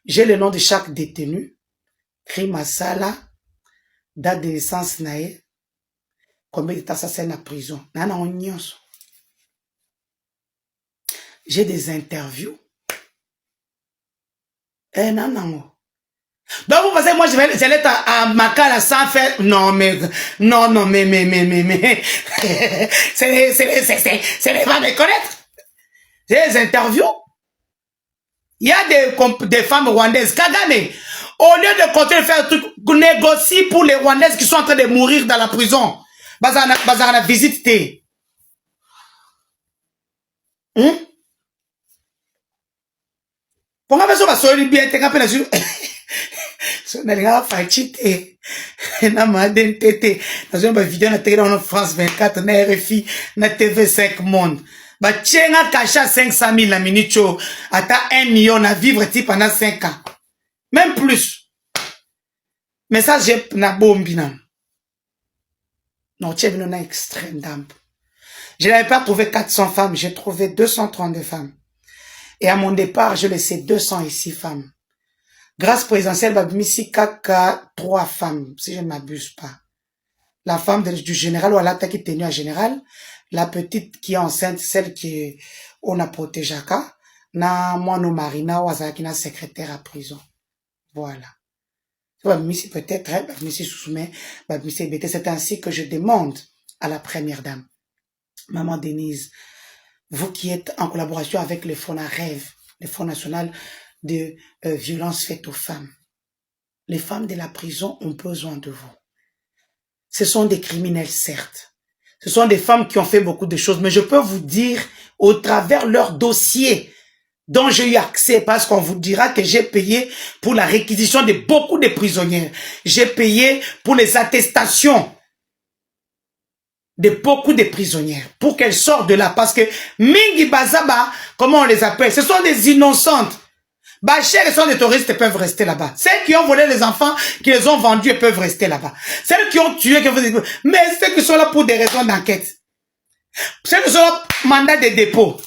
j'ai le nom de chaque détenu, crime à sala, date de naissance, combien de temps ça c'est la prison. J'ai des interviews. Donc, vous pensez, moi, je vais être à Makala sans faire. Non, mais. C'est pas me connaître. J'ai des interviews. Il y a des femmes rwandaises. Kagame, au lieu de continuer de faire un truc, négocie pour les Rwandaises qui sont en train de mourir dans la prison. Bazar visite. Pourquoi personne va sortir bien? T'es capable de nalinga fachite na madentete nazo ba vidéo na télé en France 24 na RFI na TV5 Monde ba tchenga cacha 500 000 la minute ata 1 million à vivre pendant 5 ans même plus mais ça j'ai na bombi na non tchève non extrême dame je n'avais pas trouvé 400 femmes j'ai trouvé 232 femmes et à mon départ je laissais 206 femmes. Grâce présidentielle, Babimisi Kaka, 3 femmes, si je ne m'abuse pas. La femme du général ou à l'attaque qui est tenue à général, la petite qui est enceinte, celle qui on a protégé, na mono Marina ou Azakina secrétaire à prison. Voilà. Babimisi peut-être, Babimisi Soussoumé, Babimisi Bété, c'est ainsi que je demande à la première dame, Maman Denise, vous qui êtes en collaboration avec le Fonds Rêve, le Fonds national de violences faites aux femmes. Les femmes de la prison ont besoin de vous. Ce sont des criminels, certes. Ce sont des femmes qui ont fait beaucoup de choses, mais je peux vous dire, au travers leur dossier, dont j'ai eu accès, parce qu'on vous dira que j'ai payé pour la réquisition de beaucoup de prisonnières. J'ai payé pour les attestations de beaucoup de prisonnières, pour qu'elles sortent de là, parce que Mingi Bazaba, comment on les appelle, ce sont des innocentes. Bachir et sont des touristes peuvent rester là-bas. Celles qui ont volé les enfants, qui les ont vendus, peuvent rester là-bas. Celles qui ont tué, mais celles qui sont là pour des raisons d'enquête. Celles qui sont là pour mandat de dépôt.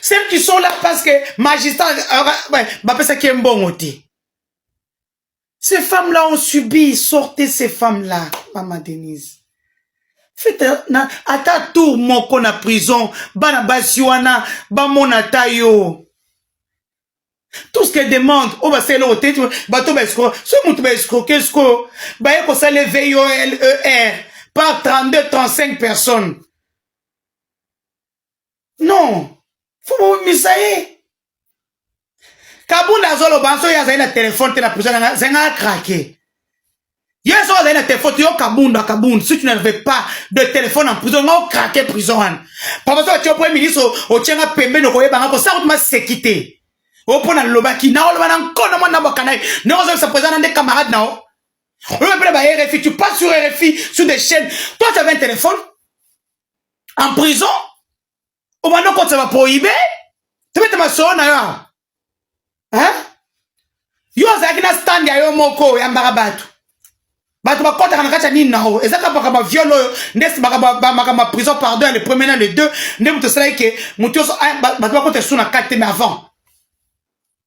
Celles qui sont là parce que magistrat, ça qui est un bon côté. Ces femmes-là ont subi, sortez ces femmes-là, Maman Denise. Faites ata tour moko na prison, bana basiwana, ba monata yo. Tout ce qu'elle demande, on va se l'ôter, bateau escroc, ce moutou escroc, qu'est-ce que, bah, il faut ça le VIOLER, par 32, 35 personnes. Non. Faut vous misailler. Kabunda zolo banso ya zaina téléphone, la prison, zenga craqué. Hier soir, zaina téléphone, yo kabunda, si tu n'avais pas de téléphone en prison, on craqué prison. Papa, toi, tu es premier ministre, au tchenga pembe, no koye banga, ça, on m'a séquité. Au point de l'obaki, na on va encore dans mon abakanaï. Non, on se présente des camarades, non. On va faire RFI, tu passes sur RFI, sur des chaînes. Toi, tu avais un téléphone en prison. Au moment quand ça va prohiber, tu vas te masser, hein? Yo, ça qui n'a stand ya yo moko, ya mbarabatu. Batu ba kota kana kacha nini nao. Ezaka baka violo, nest baka prison pardon, le premier et le deux. Ne vous te savez que mutio so batu ba kota suna 4 mais avant.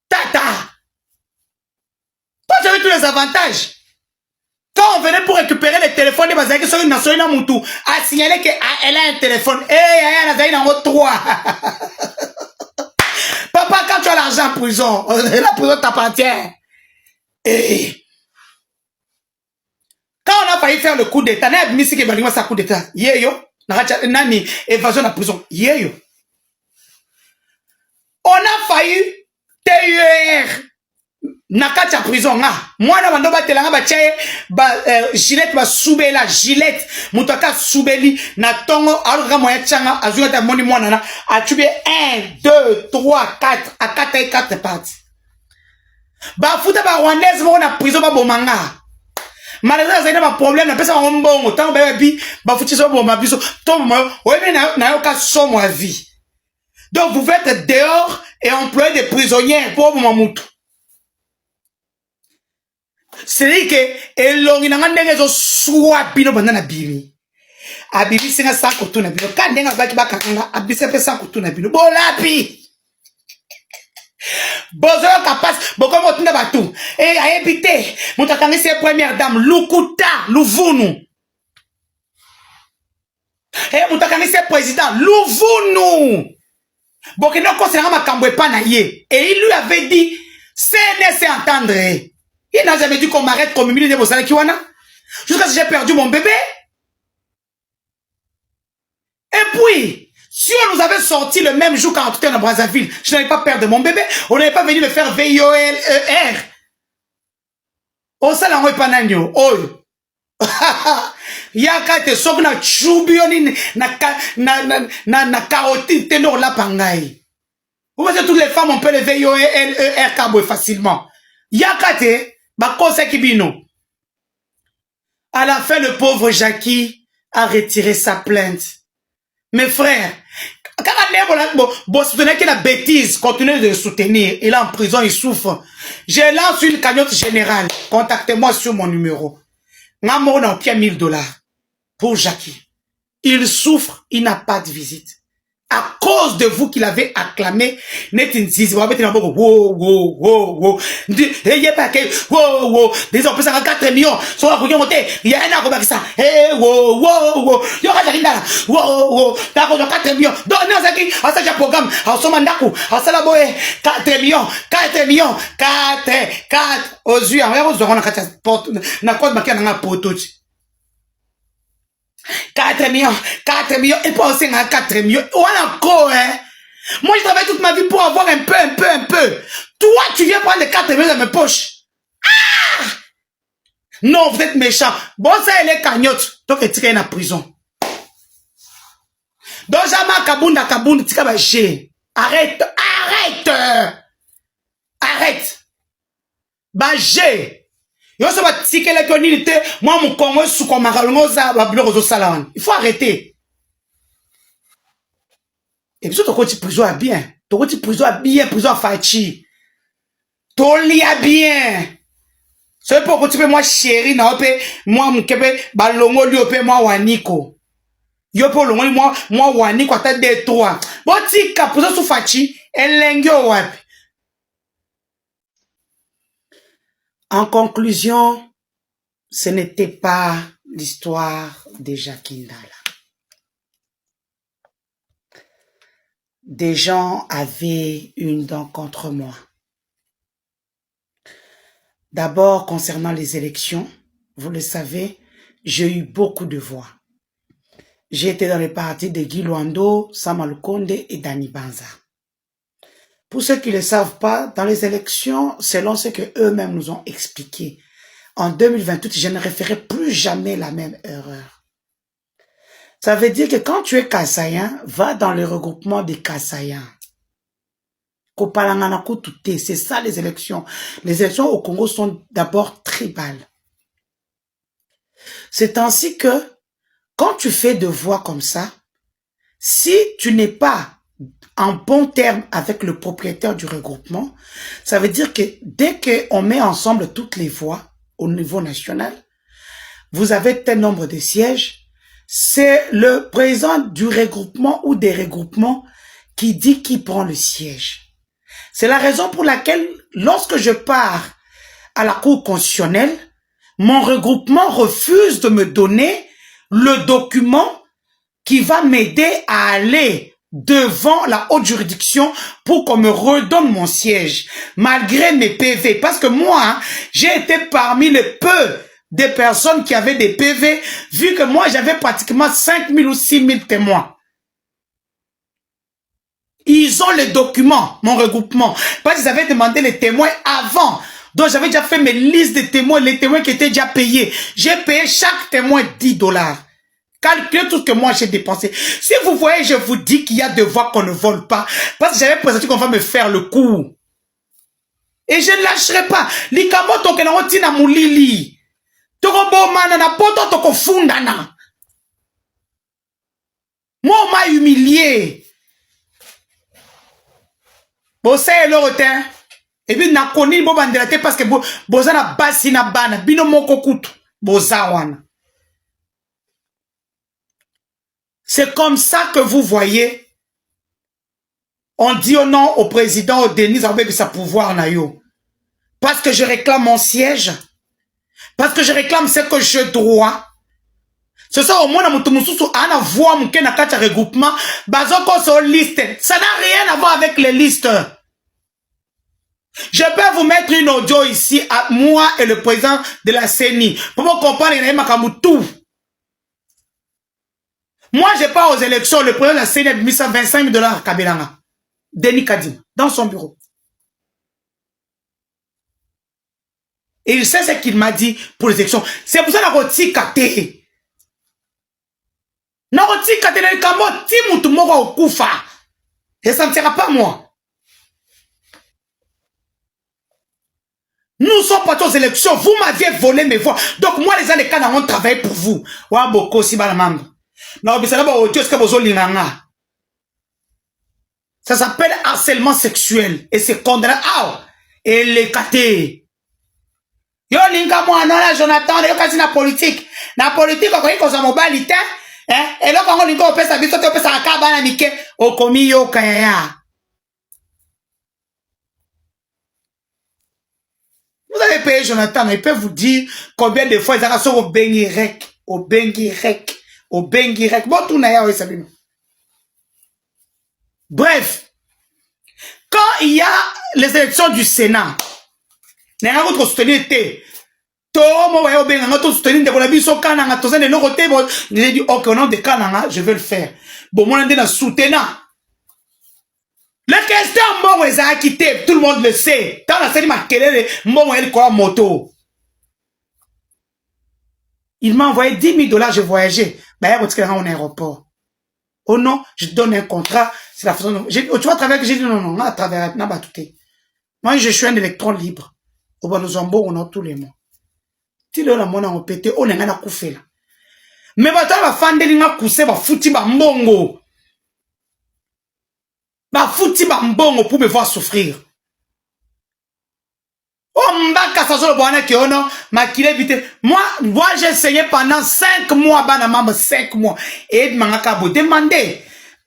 Tata! Toi, tu avais tous les avantages. Quand on venait pour récupérer les téléphones de Bazaki, sur une nation, a signalé qu'elle a un téléphone. Eh, elle a un 3. Papa, quand tu as l'argent en prison, la prison t'appartient. Et quand on a failli faire le coup d'état, on a mis ce qui va sa coup d'état. Yeyo, nani, évasion de la prison. Yeyo. On a failli TUR Nakacha prison nga mwana bando batelanga ba chaye ba Gillette ba soubela Gillette mutaka soubeli na tongo aluka moya changa azuka ta moni mwana na atubie 1 2 3 4 à 4 parties ba futa ba Rwandaise mo na prison ba bomanga malgré ça il y a pas problème na pesa mbongo tant ba bi ba futi so bomba biso to mo oyebi na yo ka somo à vie. Donc vous faites dehors et employer des prisonniers pour Mamoutou. C'est-à-dire que elongi na ngandenge zo soit bino bandana bimi. Abibi singa sa kotuna bino. Kandenga baki bakakanga abise pe sa kotuna bino. Bolapi. Bozoyo kapas, boko motunda batu. Et a évité, moutakangé c'est première dame, Lukuta, Luvunu. Et moutakangé c'est président, Luvunu. Bokino concernant ma kambwe panaye. Et il lui avait dit, CNS entendre. Il n'a jamais dit qu'on m'arrête comme milieu de Bosala Kiwana. Jusqu'à ce que j'ai perdu mon bébé. Et puis, si on nous avait sorti le même jour quand on était dans Brazzaville, je n'avais pas perdre mon bébé, on n'avait pas venu me faire VIOLER. Oh, ça là, on est pas nanyo. Oh. Yaka te sok na chubioni na carotine tenor la pangai. Vous voyez, toutes les femmes, on peut le VIOLER kaboué facilement. Yaka te, ba kose kibino. À la fin, le pauvre Jackie a retiré sa plainte. Mes frères, quand vous soutenez que la bêtise, continuez de le soutenir. Il est en prison, il souffre. Je lance une cagnotte générale. Contactez-moi sur mon numéro. Namor n'a pas $1000 pour Jackie. Il souffre, il n'a pas de visite. À cause de vous qu'il avait acclamé, net in zizi, vous avez dit, wow, wow, wow, wow. N'ayez pas que, wow, wow. Des hommes, ça 4 millions. Sur la couillon, il y a un arbre qui ça. Eh, wow, wow, wow. Il y aura des là. Wow, wow. D'accord, 4 millions. Donc, nous, Zaki, à ça, j'ai programme. À ce mandaku, à ça, la boye. 4 millions, 4 millions, 4. Aux yeux, on a 4 portes. N'a pas de maquille, on a pour tout. 4 millions, et pas aussi 4 millions. Voilà encore, hein. Moi, je travaille toute ma vie pour avoir un peu. Toi, tu viens prendre les 4 millions dans mes poches. Ah! Non, vous êtes méchant. Bon, ça, elle est cagnotte. Donc, elle tire en prison. Donc, jamais Kabounda, tika ba G. Arrête. Ba G. Yo ça va tirer la conilité, moi mon Congo sous comme maralongoza ba bleu au salon. Il faut arrêter. Et puis tu côté prison à bien. Tu côté prison à bien, prison à fachi. Toli à bien. C'est pour que tu peux moi chéri na opé moi mon kebe ba longo li opé moi waniko. Yo pour longo moi waniko ata de 3. Boti ka prison sous fachi elengyo wapi. En conclusion, ce n'était pas l'histoire de Jackie Ndala. Des gens avaient une dent contre moi. D'abord, concernant les élections, vous le savez, j'ai eu beaucoup de voix. J'ai été dans les partis de Guy Luando, Sam Alukonde et Dani Banza. Pour ceux qui ne le savent pas, dans les élections, selon ce que eux-mêmes nous ont expliqué, en 2028, je ne referai plus jamais la même erreur. Ça veut dire que quand tu es Kassaïen, va dans le regroupement des Kassaïens. C'est ça les élections. Les élections au Congo sont d'abord tribales. C'est ainsi que, quand tu fais de voix comme ça, si tu n'es pas en bon terme avec le propriétaire du regroupement, ça veut dire que dès qu'on met ensemble toutes les voix au niveau national, vous avez tel nombre de sièges, c'est le président du regroupement ou des regroupements qui dit qui prend le siège. C'est la raison pour laquelle, lorsque je pars à la Cour constitutionnelle, mon regroupement refuse de me donner le document qui va m'aider à aller devant la haute juridiction pour qu'on me redonne mon siège, malgré mes PV. Parce que moi, j'ai été parmi les peu des personnes qui avaient des PV, vu que moi, j'avais pratiquement 5 000 ou 6 000 témoins. Ils ont les documents, mon regroupement, parce qu'ils avaient demandé les témoins avant. Donc, j'avais déjà fait mes listes de témoins, les témoins qui étaient déjà payés. J'ai payé chaque témoin $10. Calculez tout ce que moi j'ai dépensé. Si vous voyez, je vous dis qu'il y a des voix qu'on ne vole pas. Parce que j'avais présenté qu'on va me faire le coup. Et je ne lâcherai pas. Likamoto ke na otina mulili. Toko bomana na poto toko fundana. Moi on m'a humilié. Bossé l'orotin. Et puis na koni bo bandela te parce que boza na basi na bana. Bino moko kutu. Boza wana. C'est comme ça que vous voyez On dit au nom au président Denis avec sa pouvoir na yo. Parce que je réclame mon siège. Parce que je réclame ce que je dois. C'est ça au moins na mutu mususu ana voix muke na kati regroupement bazoko so liste. Ça n'a rien à voir avec les listes. Je peux vous mettre une audio ici à moi et le président de la CENI pour vous comprendre tout. Moi je pars aux élections, le président de la CENI a mis ça 25 000 $ à Kabelanga. Denis Kadim, dans son bureau. Et il sait ce qu'il m'a dit pour les élections. C'est pour ça que je kate. Naroti kate le kamo timutu moko okufa. Et ça ne sera pas moi. Nous sommes partis aux élections. Vous m'aviez volé mes voix. Donc moi, les gens de Canada ont travaillé pour vous. Waboko si balamam. Non, mais ça va au Dieu ce que vous avez. Ça s'appelle harcèlement sexuel. Et c'est condamné. Ah! Et les kate. Yo linga moi non la Jonathan yo kasi na politique ko ko za mobilité et là quand on linga pesa biso te pesa akaba na mike okomi yo kaya. Vous avez payé Jonathan, mais il peut vous dire combien de fois ils ont sur au bengirek. Bon tout na ya oui sabino. Bref, quand il y a les élections du Sénat, n'a pas votre soutenir été. J'ai dit, ok, au nom de Kananga, je vais le faire. Bon, moi, on est dans soutenant. La question, bon, ils ont quitté, tout le monde le sait. Dans la série, bon, il quoi moto. Il m'a envoyé 10 000 $, je voyageais. Ben, il y a un aéroport. Oh non, je donne un contrat. C'est la façon dont. Tu vois, à travers que j'ai dit non, à travers, moi, je suis un électron libre. Au Banozambo, on a tous les mots. Si le la mona on pété, on est en koufé là. Mais bata va fandeli nga kousé va fouti ba mbongo. Ba fouti ba mbongo pour me voir souffrir. Oh mbaka ça sur le bonheur qui on a maquillé vite. Moi j'ai essayé pendant 5 mois bana mamba 5 mois et mangaka bo demander.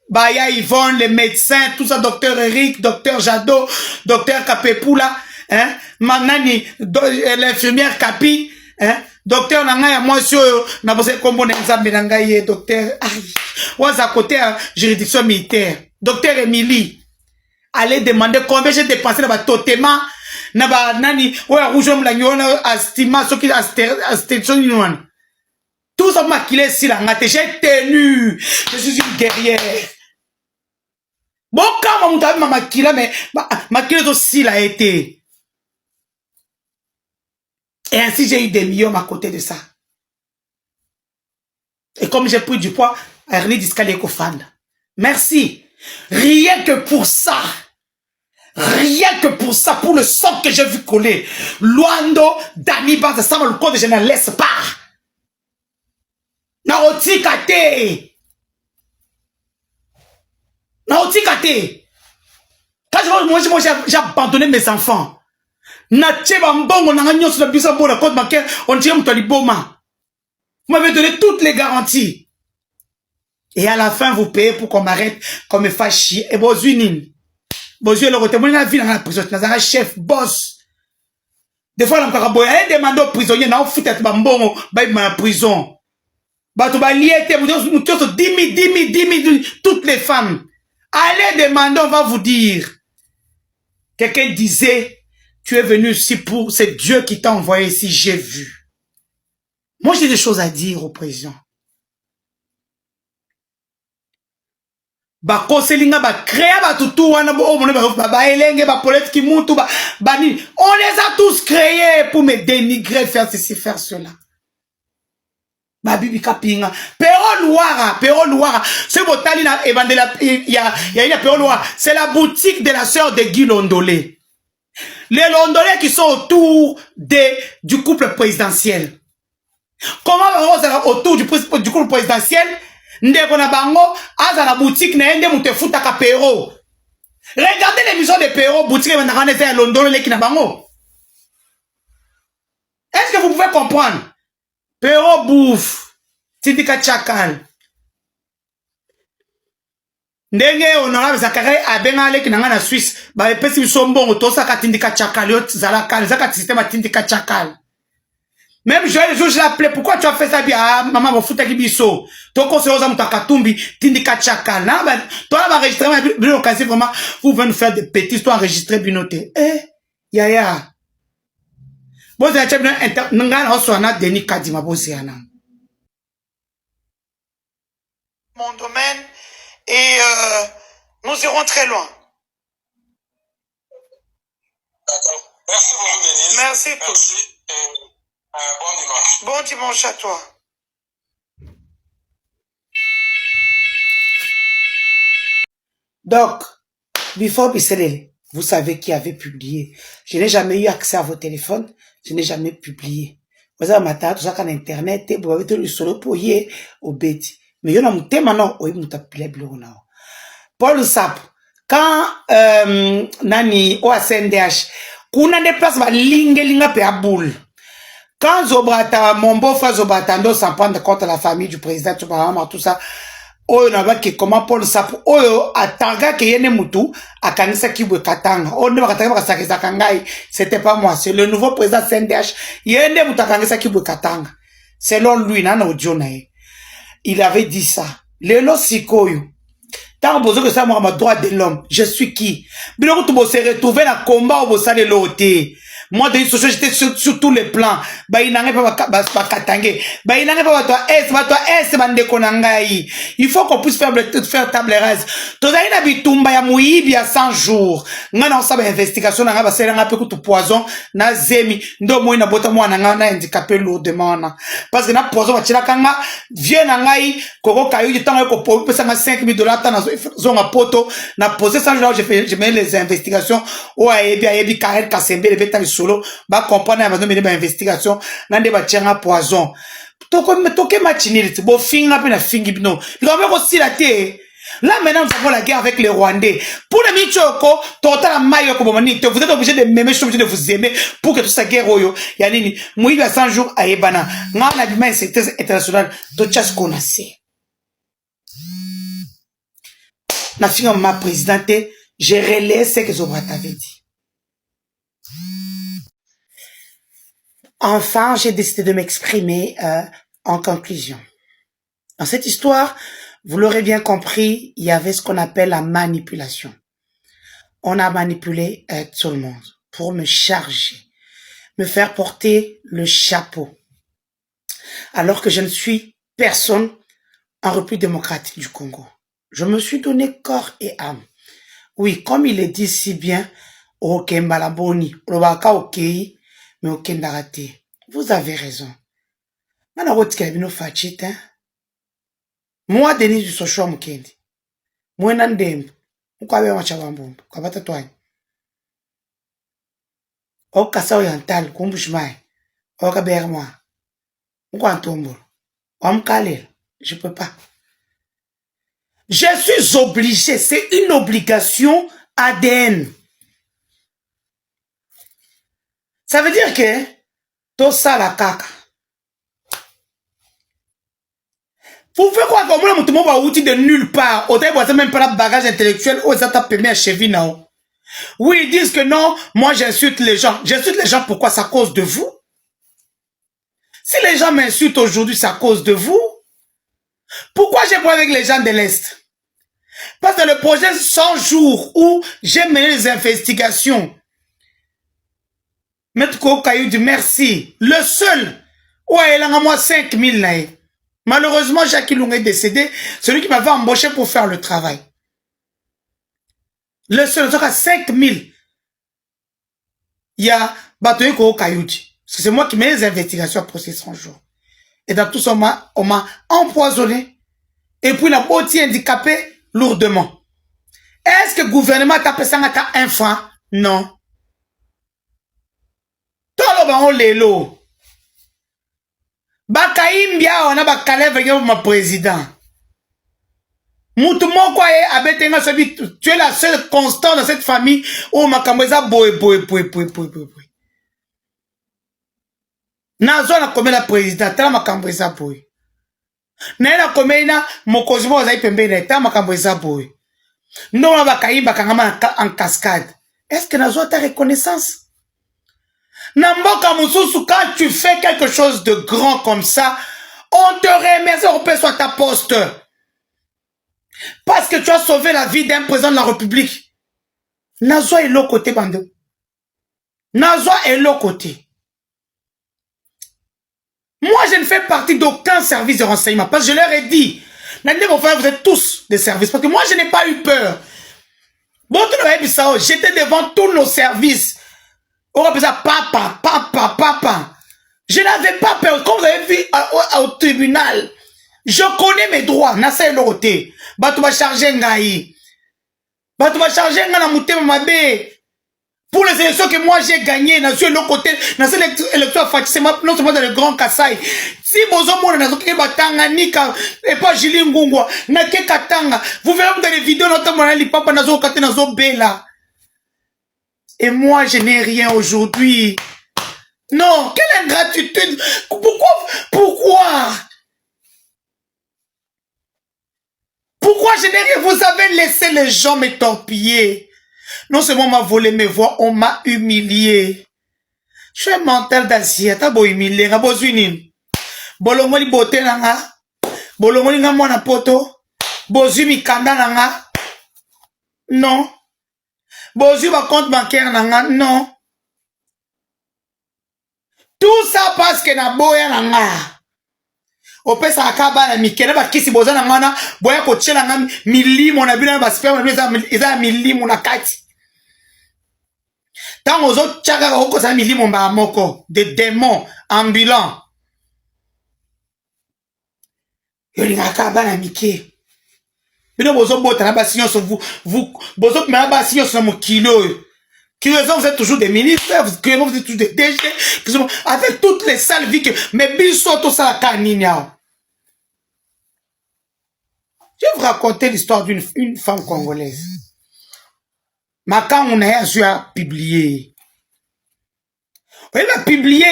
Baya Yvonne, les médecins, tout ça, docteur Eric, docteur Jadot, docteur Kapepoula, hein, Manani, l'infirmière Kapi, hein, docteur Nangaya, moi, sur, n'a pas comme bon exemple, Nangaye, docteur, à côté, juridiction militaire, docteur Emily, allez demander combien j'ai dépensé dans ma totéma, n'a pas, nani, ouais, rouge, la astima, ce qui astétion, tout ça m'a qu'il est si la j'ai tenu, je suis une guerrière. Bon, quand on m'a maquillé, mais maquillé aussi l'a été. Et ainsi, j'ai eu des millions à côté de ça. Et comme j'ai pris du poids, Ernie Discalé Kofanda. Merci. Rien que pour ça, pour le sang que j'ai vu coller, Luando, Dani Baza, ça le code, je ne laisse pas. Naoti Kate. Quand moi j'ai abandonné mes enfants. On m'avait donné toutes les garanties. Et à la fin, vous payez pour qu'on m'arrête, qu'on me fasse chier. Et vos unis. Vos yeux, le retémoin, la vie dans la prison. Vous avez un chef, boss. Des fois, on a demandé aux prisonniers, on a foutu à la prison. Toutes les femmes. Allez demander, on va vous dire. Quelqu'un disait, tu es venu ici pour, c'est Dieu qui t'a envoyé ici, j'ai vu. Moi, j'ai des choses à dire au président. On les a tous créés pour me dénigrer, faire ceci, faire cela. Babibi kapinga Pero Loira ce botali na evandela il y a une Pero Loira, c'est la boutique de la sœur de Guy Londolé. Les Londolais qui sont autour du couple présidentiel. Comment on va autour du couple présidentiel? Ndeko na bango aza na boutique na ende mute futa ka Pero. Regardez l'émission de Pero, boutique na kana à Londolé qui na bango. Est-ce que vous pouvez comprendre? Pero bouffe. Tindika Chakal. ndenge honorable Zakari abenga aleki nanga na Suisse ba epesi biso mbongo tosaka tindika chakal yo zalaka zaka système tindika chakal. Même le jour je l'appelais, pourquoi tu as fait ça bien? Maman m'a foutu biso. Ton conseil aux amis Katumbi, tindika chakal. Toi là enregistré l'occasion vraiment vous venez nous faire des petits toi enregistrer binoté. Yaya. Bon c'est un n'anga oswana Denis Kadima Bosiana. Mon domaine et nous irons très loin. D'accord. Merci beaucoup, Denise. Merci. Merci. Bon dimanche. Bon dimanche à toi. Donc, before Bisselele, vous savez qui avait publié. Je n'ai jamais eu accès à vos téléphones. Je n'ai jamais publié. Vous avez matin, tout ça qu'en internet, vous avez tout le solo pour y aller au bêtis. Mais il y a un thème maintenant, où il m'a appelé Blona. Paul Sap, quand nani au SNDH, kuna des places va linga pe à boule. Quand Zobrata, mon beau-frère Zobrata, nous s'en prendre contre la famille du président, tout ça, oyo na baki comment Paul Sap, oyo atanga ke yene mutu, akanisa kibwe katanga, oyo ne bakatanga bakasakisa kangai, c'était pas moi, c'est le nouveau président SNDH, yene mutu akanisa kibwe katanga. Selon lui, nana audio na ye. Il avait dit ça. Lelo sikoyo. Tant besoin que ça, moi, ma droit de l'homme. Je suis qui? Bilo que tu se retrouver dans le combat où vous allez l'ôter. Moi, de une j'étais sur tous les plans. Bah, il n'en a pas katangé. Bah, il n'en a pas toi, bande konangai. Il faut qu'on puisse faire table rase. Tout ça, il a bitumba ya mouibi à 100 jours. N'a on sabe investigation, n'a pas un peu de poison, n'a zemi, ndo moi, n'a bota moi, n'a handicapé lourdement. Parce que n'a poison, va tira kanga, vient n'angai, koko kayu, du temps, qu'on peut passer $5,000 dans zone poto, n'a posé 100 jours, je mets les investigations, ou à ebi, Karel Kassembe, les bétails solo, ba comprendre, va donner des investigations, n'a des bâtiments poison. Toke machinil, bo finga pe na fingi bino. Il va même aussi la terre. Là maintenant nous avons la guerre avec les Rwandais. Pour les Michoko, total la maille comme vous êtes obligé de m'aimer, je suis obligé de vous aimer pour que toute cette guerre oyo. Yanini, moi il y a 100 jours à Ebana. Nga na bima secteur international, to chas connaissez. Na finga ma présidente, j'ai relayé ce que Zobrata avait dit. Enfin, j'ai décidé de m'exprimer en conclusion. Dans cette histoire, vous l'aurez bien compris, il y avait ce qu'on appelle la manipulation. On a manipulé tout le monde pour me charger, me faire porter le chapeau. Alors que je ne suis personne en République démocratique du Congo. Je me suis donné corps et âme. Oui, comme il est dit si bien, ok, Malaboni, Robaka, ok, mais aucun d'arrêté. Vous avez raison. Moi, Denis du Sochou Mkendi. Moi, Nandem. Mkwabe Machabambo. Kwabata Twine. Okasa Oriental, Kumbushmai. Okaber moi. Mkwantombo. Omkalel. Je peux pas. Je suis obligé. C'est une obligation ADN. Ça veut dire que tout ça la caca. Vous faites quoi comme tout le monde va outil de nulle part. Au début, vous même pas le bagage intellectuel. Vous êtes permis à cheville. Oui, ils disent que non, moi j'insulte les gens. J'insulte les gens pourquoi? C'est à cause de vous. Si les gens m'insultent aujourd'hui, c'est à cause de vous. Pourquoi j'ai parlé avec les gens de l'Est? Parce que le projet 100 jours où j'ai mené les investigations. Maître Kokayu dit merci. Le seul, ouais, il a moi 5000 là. Malheureusement, Jacques Ilunga est décédé, celui qui m'avait embauché pour faire le travail. Le seul, il a 5000. Il y a Batoye Kokayu. C'est moi qui mets les investigations pour ces 100 jours. Et dans tout ça, on m'a empoisonné. Et puis, la beauté handicapé lourdement. Est-ce que le gouvernement t'a fait ça un franc? Non. On lelo. Bakaimbia on a bakale venir ma président. Moutoumon quoi abetenga sabi tu es la seule constante dans cette famille où ma kamweza boy. Nazo na comme la président tala ma kamweza boy. Na ina comme ina mokozimo za ipembe na tala ma kamweza boy. Non, on va kaïba en cascade. Est-ce que nous avons ta reconnaissance? Namboka Moussousou, quand tu fais quelque chose de grand comme ça, on te remercie, on peut sur ta poste. Parce que tu as sauvé la vie d'un président de la République. Nazwa est l'autre côté, bande. Nazwa est l'autre côté. Moi, je ne fais partie d'aucun service de renseignement. Parce que je leur ai dit, vous êtes tous des services. Parce que moi, je n'ai pas eu peur. J'étais devant tous nos services. On appelle ça papa. Je n'avais pas peur. Comme vous avez vu au tribunal, je connais mes droits. Nasa l'autre. Batou va charger ngai. Batou va charger ngai na mutema mabe. Pour les élections que moi j'ai gagnées, dans l'autre côté, dans cette élection non seulement dans le Grand Kassai. Si vous avez dit Batanga, Nika, et pas Jili Ngungwa, Nake Katanga, vous verrez dans les vidéos, notamment les papas Nazo Kate Nazo Bela. Et moi je n'ai rien aujourd'hui. Non, quelle ingratitude. Pourquoi je n'ai rien? Vous avez laissé les gens me torpiller. Non seulement on m'a volé mes voix, on m'a humilié. Je suis un mental d'acier. T'as beau humilier, t'as beau zuinin. Bolongoli boté nanga. Bolongoli nga mwana poto. Bozu mi kanda nanga. Non. Bozu ba compte bancaire nanga. Non. Tout ça parce que na boya nanga. Opesa akaba na mikene ba kisi boza nanga na boya ko tchela nanga milimo na bina ba sperme eza milimo na kati. Tant aux autres tchaka oko sa milimo ba moko des démons ambulants. Yoli akaba na mike. Bino bozo bota na ba signon sur vous bozo me ba signon sur mon kilo. Qui vous êtes toujours des ministres, vous êtes toujours des DG, avec toutes les sales vies que mes billes sont tout ça à Nina. Je vais vous raconter l'histoire d'une femme congolaise. Mais quand on a eu à publier, elle a publié,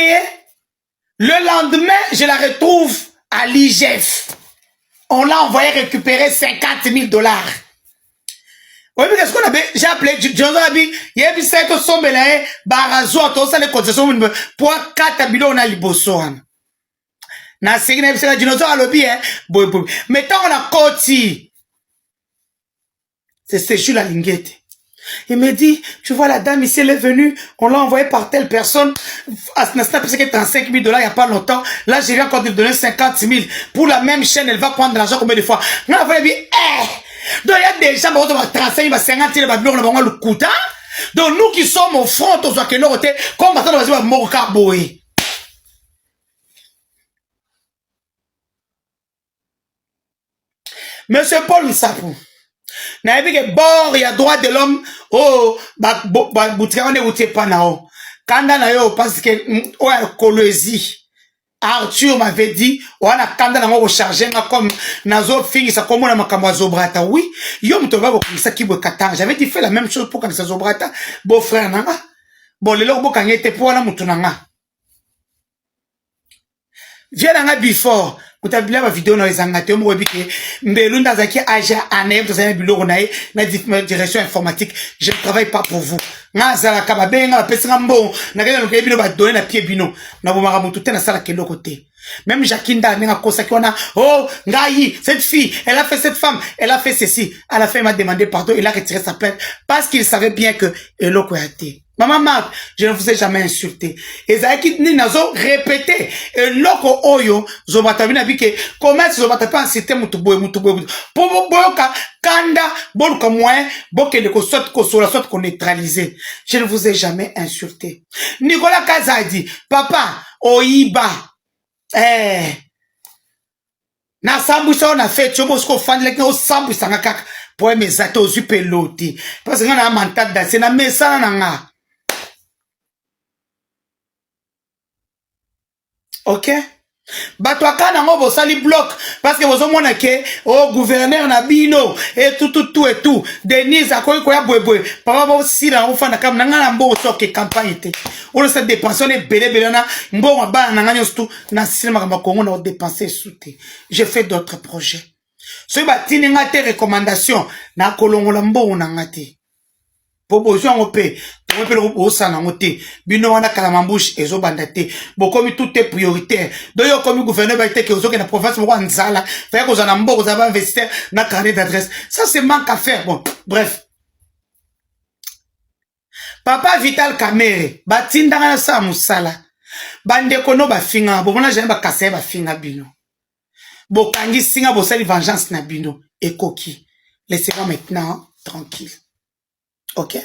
le lendemain, je la retrouve à l'IGF. On l'a envoyé récupérer 50 000 $. Oui, mais qu'est-ce qu'on avait? J'ai appelé, il y a eu 5 sommes, barazo, tout ça, les concessions, pour 4 millions, on a liboso. Na signé, c'est la dinosaure à l'objet, hein. Mais tant on a côté, c'est Jules la linguette. Il me dit, tu vois, la dame ici, elle est venue, on l'a envoyée par telle personne, à ce instant, parce qu'elle est en 5 000 $, il n'y a pas longtemps. Là, j'ai encore de donner 50 000. Pour la même chaîne, elle va prendre de l'argent combien de fois? On a dit, donc il y a des gens qui vont transférer 50 000 $, le coup. Donc nous qui sommes au front, on que nous, comme maintenant, on va mourir carboé. Monsieur Paul Nsapou, n'a pas que bord, il y a droit de l'homme, oh, on est pas nao. Quand on a parce que, oh, colosie. Arthur m'avait dit, on a kanda na recharger comme nazo fini ça comme on a makamwa zobrata. Oui, yo mtoba ko ça ki bo katanga. J'avais dit fait la même chose pour quand ça zobrata. Beau frère nanga. Bon le lo bo kangete pour la mutu nanga. Viens nanga before. Kutabila ma vidéo na ezangate mo webike mbelunda zaki aja anem to zana biloko na direction informatique. Je ne travaille pas pour vous. Ngazala kababenga pesinga mbo na kele lokebi bino ba donner na pied bino na bomaka mutu te na sala kelo côté. Même Jacquinda n'a pas qu'on a oh ngai cette fille elle a fait cette femme elle a fait ceci à la fin il m'a demandé pardon il a retiré sa plainte parce qu'il savait bien que Eloko a été. Maman Marc, je ne vous ai jamais insulté. Et Zaki ni nazo répété. Et loko oyo, zobatabina bike, comment zobatapa incité mutuboy. Pour boyoka, kanda, boluka moins, boke de ko soit ko sur la sorte qu'on neutralisé. Je ne vous ai jamais insulté. Nicolas Kazadi, papa, oiba. Na sambu sa on a fait, tu vois, ce qu'on fait, les sambu sa ngakak, pour mes atos du peloti. Parce que on a un mental danser, na mesa nanga. Ok? Batouaka nango bo sali bloc parce que vous avez que oh gouverneur nabino et tout Denise a quoi boy papa bo si na ofana kam nanga mbo soke campagne te on se dépenser on est belé na mbo ba nanga nyostu na cinéma kama Congo na dépenser souté j'ai fait d'autres projets soki batindi nga te recommandation nakolongola mbongo na nga te po bozwi yango mpe tongo mpe loko bosala yango te bino wana kalamambushe ezobanda te bokomi tout te prioritaire do yo okomi gouverneur baiteke ozokende na province moko ya nzala faya kozala na mbongo ozala bainvestisseur na carnet d'adresse ça c'est manque à faire bon bref papa Vital Kamerhe batindanga na sa mosala bandeko no bafinga bomona jamais bakasa bafinga bino bokangi singa bosali vengeance na bino ekoki laissez-moi maintenant tranquille ok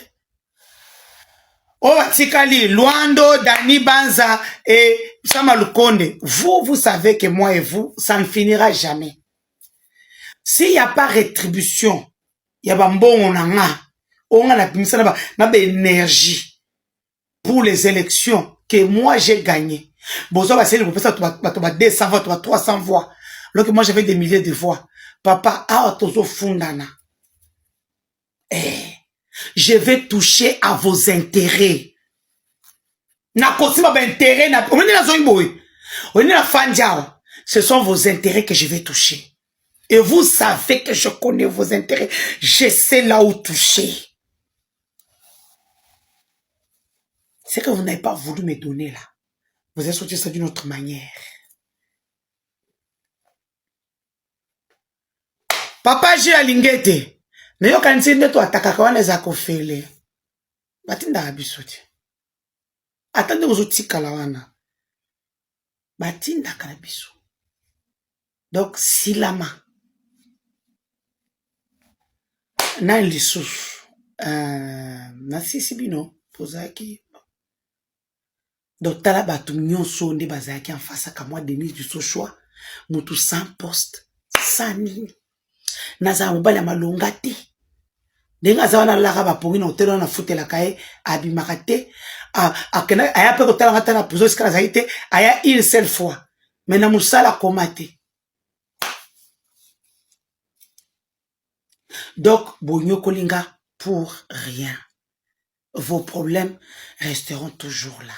oh batikali Luando Dani Banza et Sama Lukonde vous savez que moi et vous ça ne finira jamais s'il n'y a pas rétribution il y a bambongo nanga on a la énergie pour les élections que moi j'ai gagné. Bon, ça va c'est le 200 voix, 300 voix. Alors que moi j'avais des milliers de voix. Papa, fundana. Je vais toucher à vos intérêts. Ce sont vos intérêts que je vais toucher. Et vous savez que je connais vos intérêts. Je sais là où toucher. C'est que vous n'avez pas voulu me donner là. Vous avez sorti ça d'une autre manière. Papa j'ai alingete. Neyo kansinde to atakaka wana za kofele. Batinda abisoti. Atande uzotika la wana. Batinda kanabiso. Donc silama. Na lisusu. Nasisi bino pozaki. Donc, tala batu nyonso nde bazaki en face à moi Denis du Sochoa, mutu sans poste, sans nini. Naza mobali ya malonga te. Denga za wana laka ba pongi na hotel na futela kae abimaka te. Akena aya pe ko tala ngata na puzo skala zaite aya une seule fois. Mais na musala komate. Donc, bonyo kolinga pour rien. Vos problèmes resteront toujours là.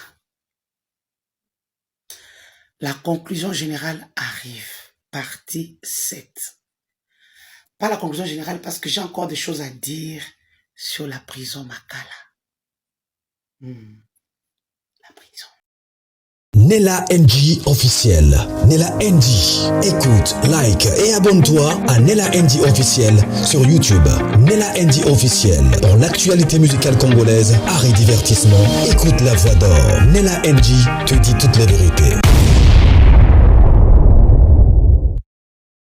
La conclusion générale arrive. Partie 7. Pas la conclusion générale parce que j'ai encore des choses à dire sur la prison Makala. La prison. Nella NG officiel. Nella NG. Écoute, like et abonne-toi à Nella NG officiel sur YouTube. Nella NG officiel. Pour l'actualité musicale congolaise, art et divertissement, écoute la voix d'or. Nella NG te dit toutes les vérités.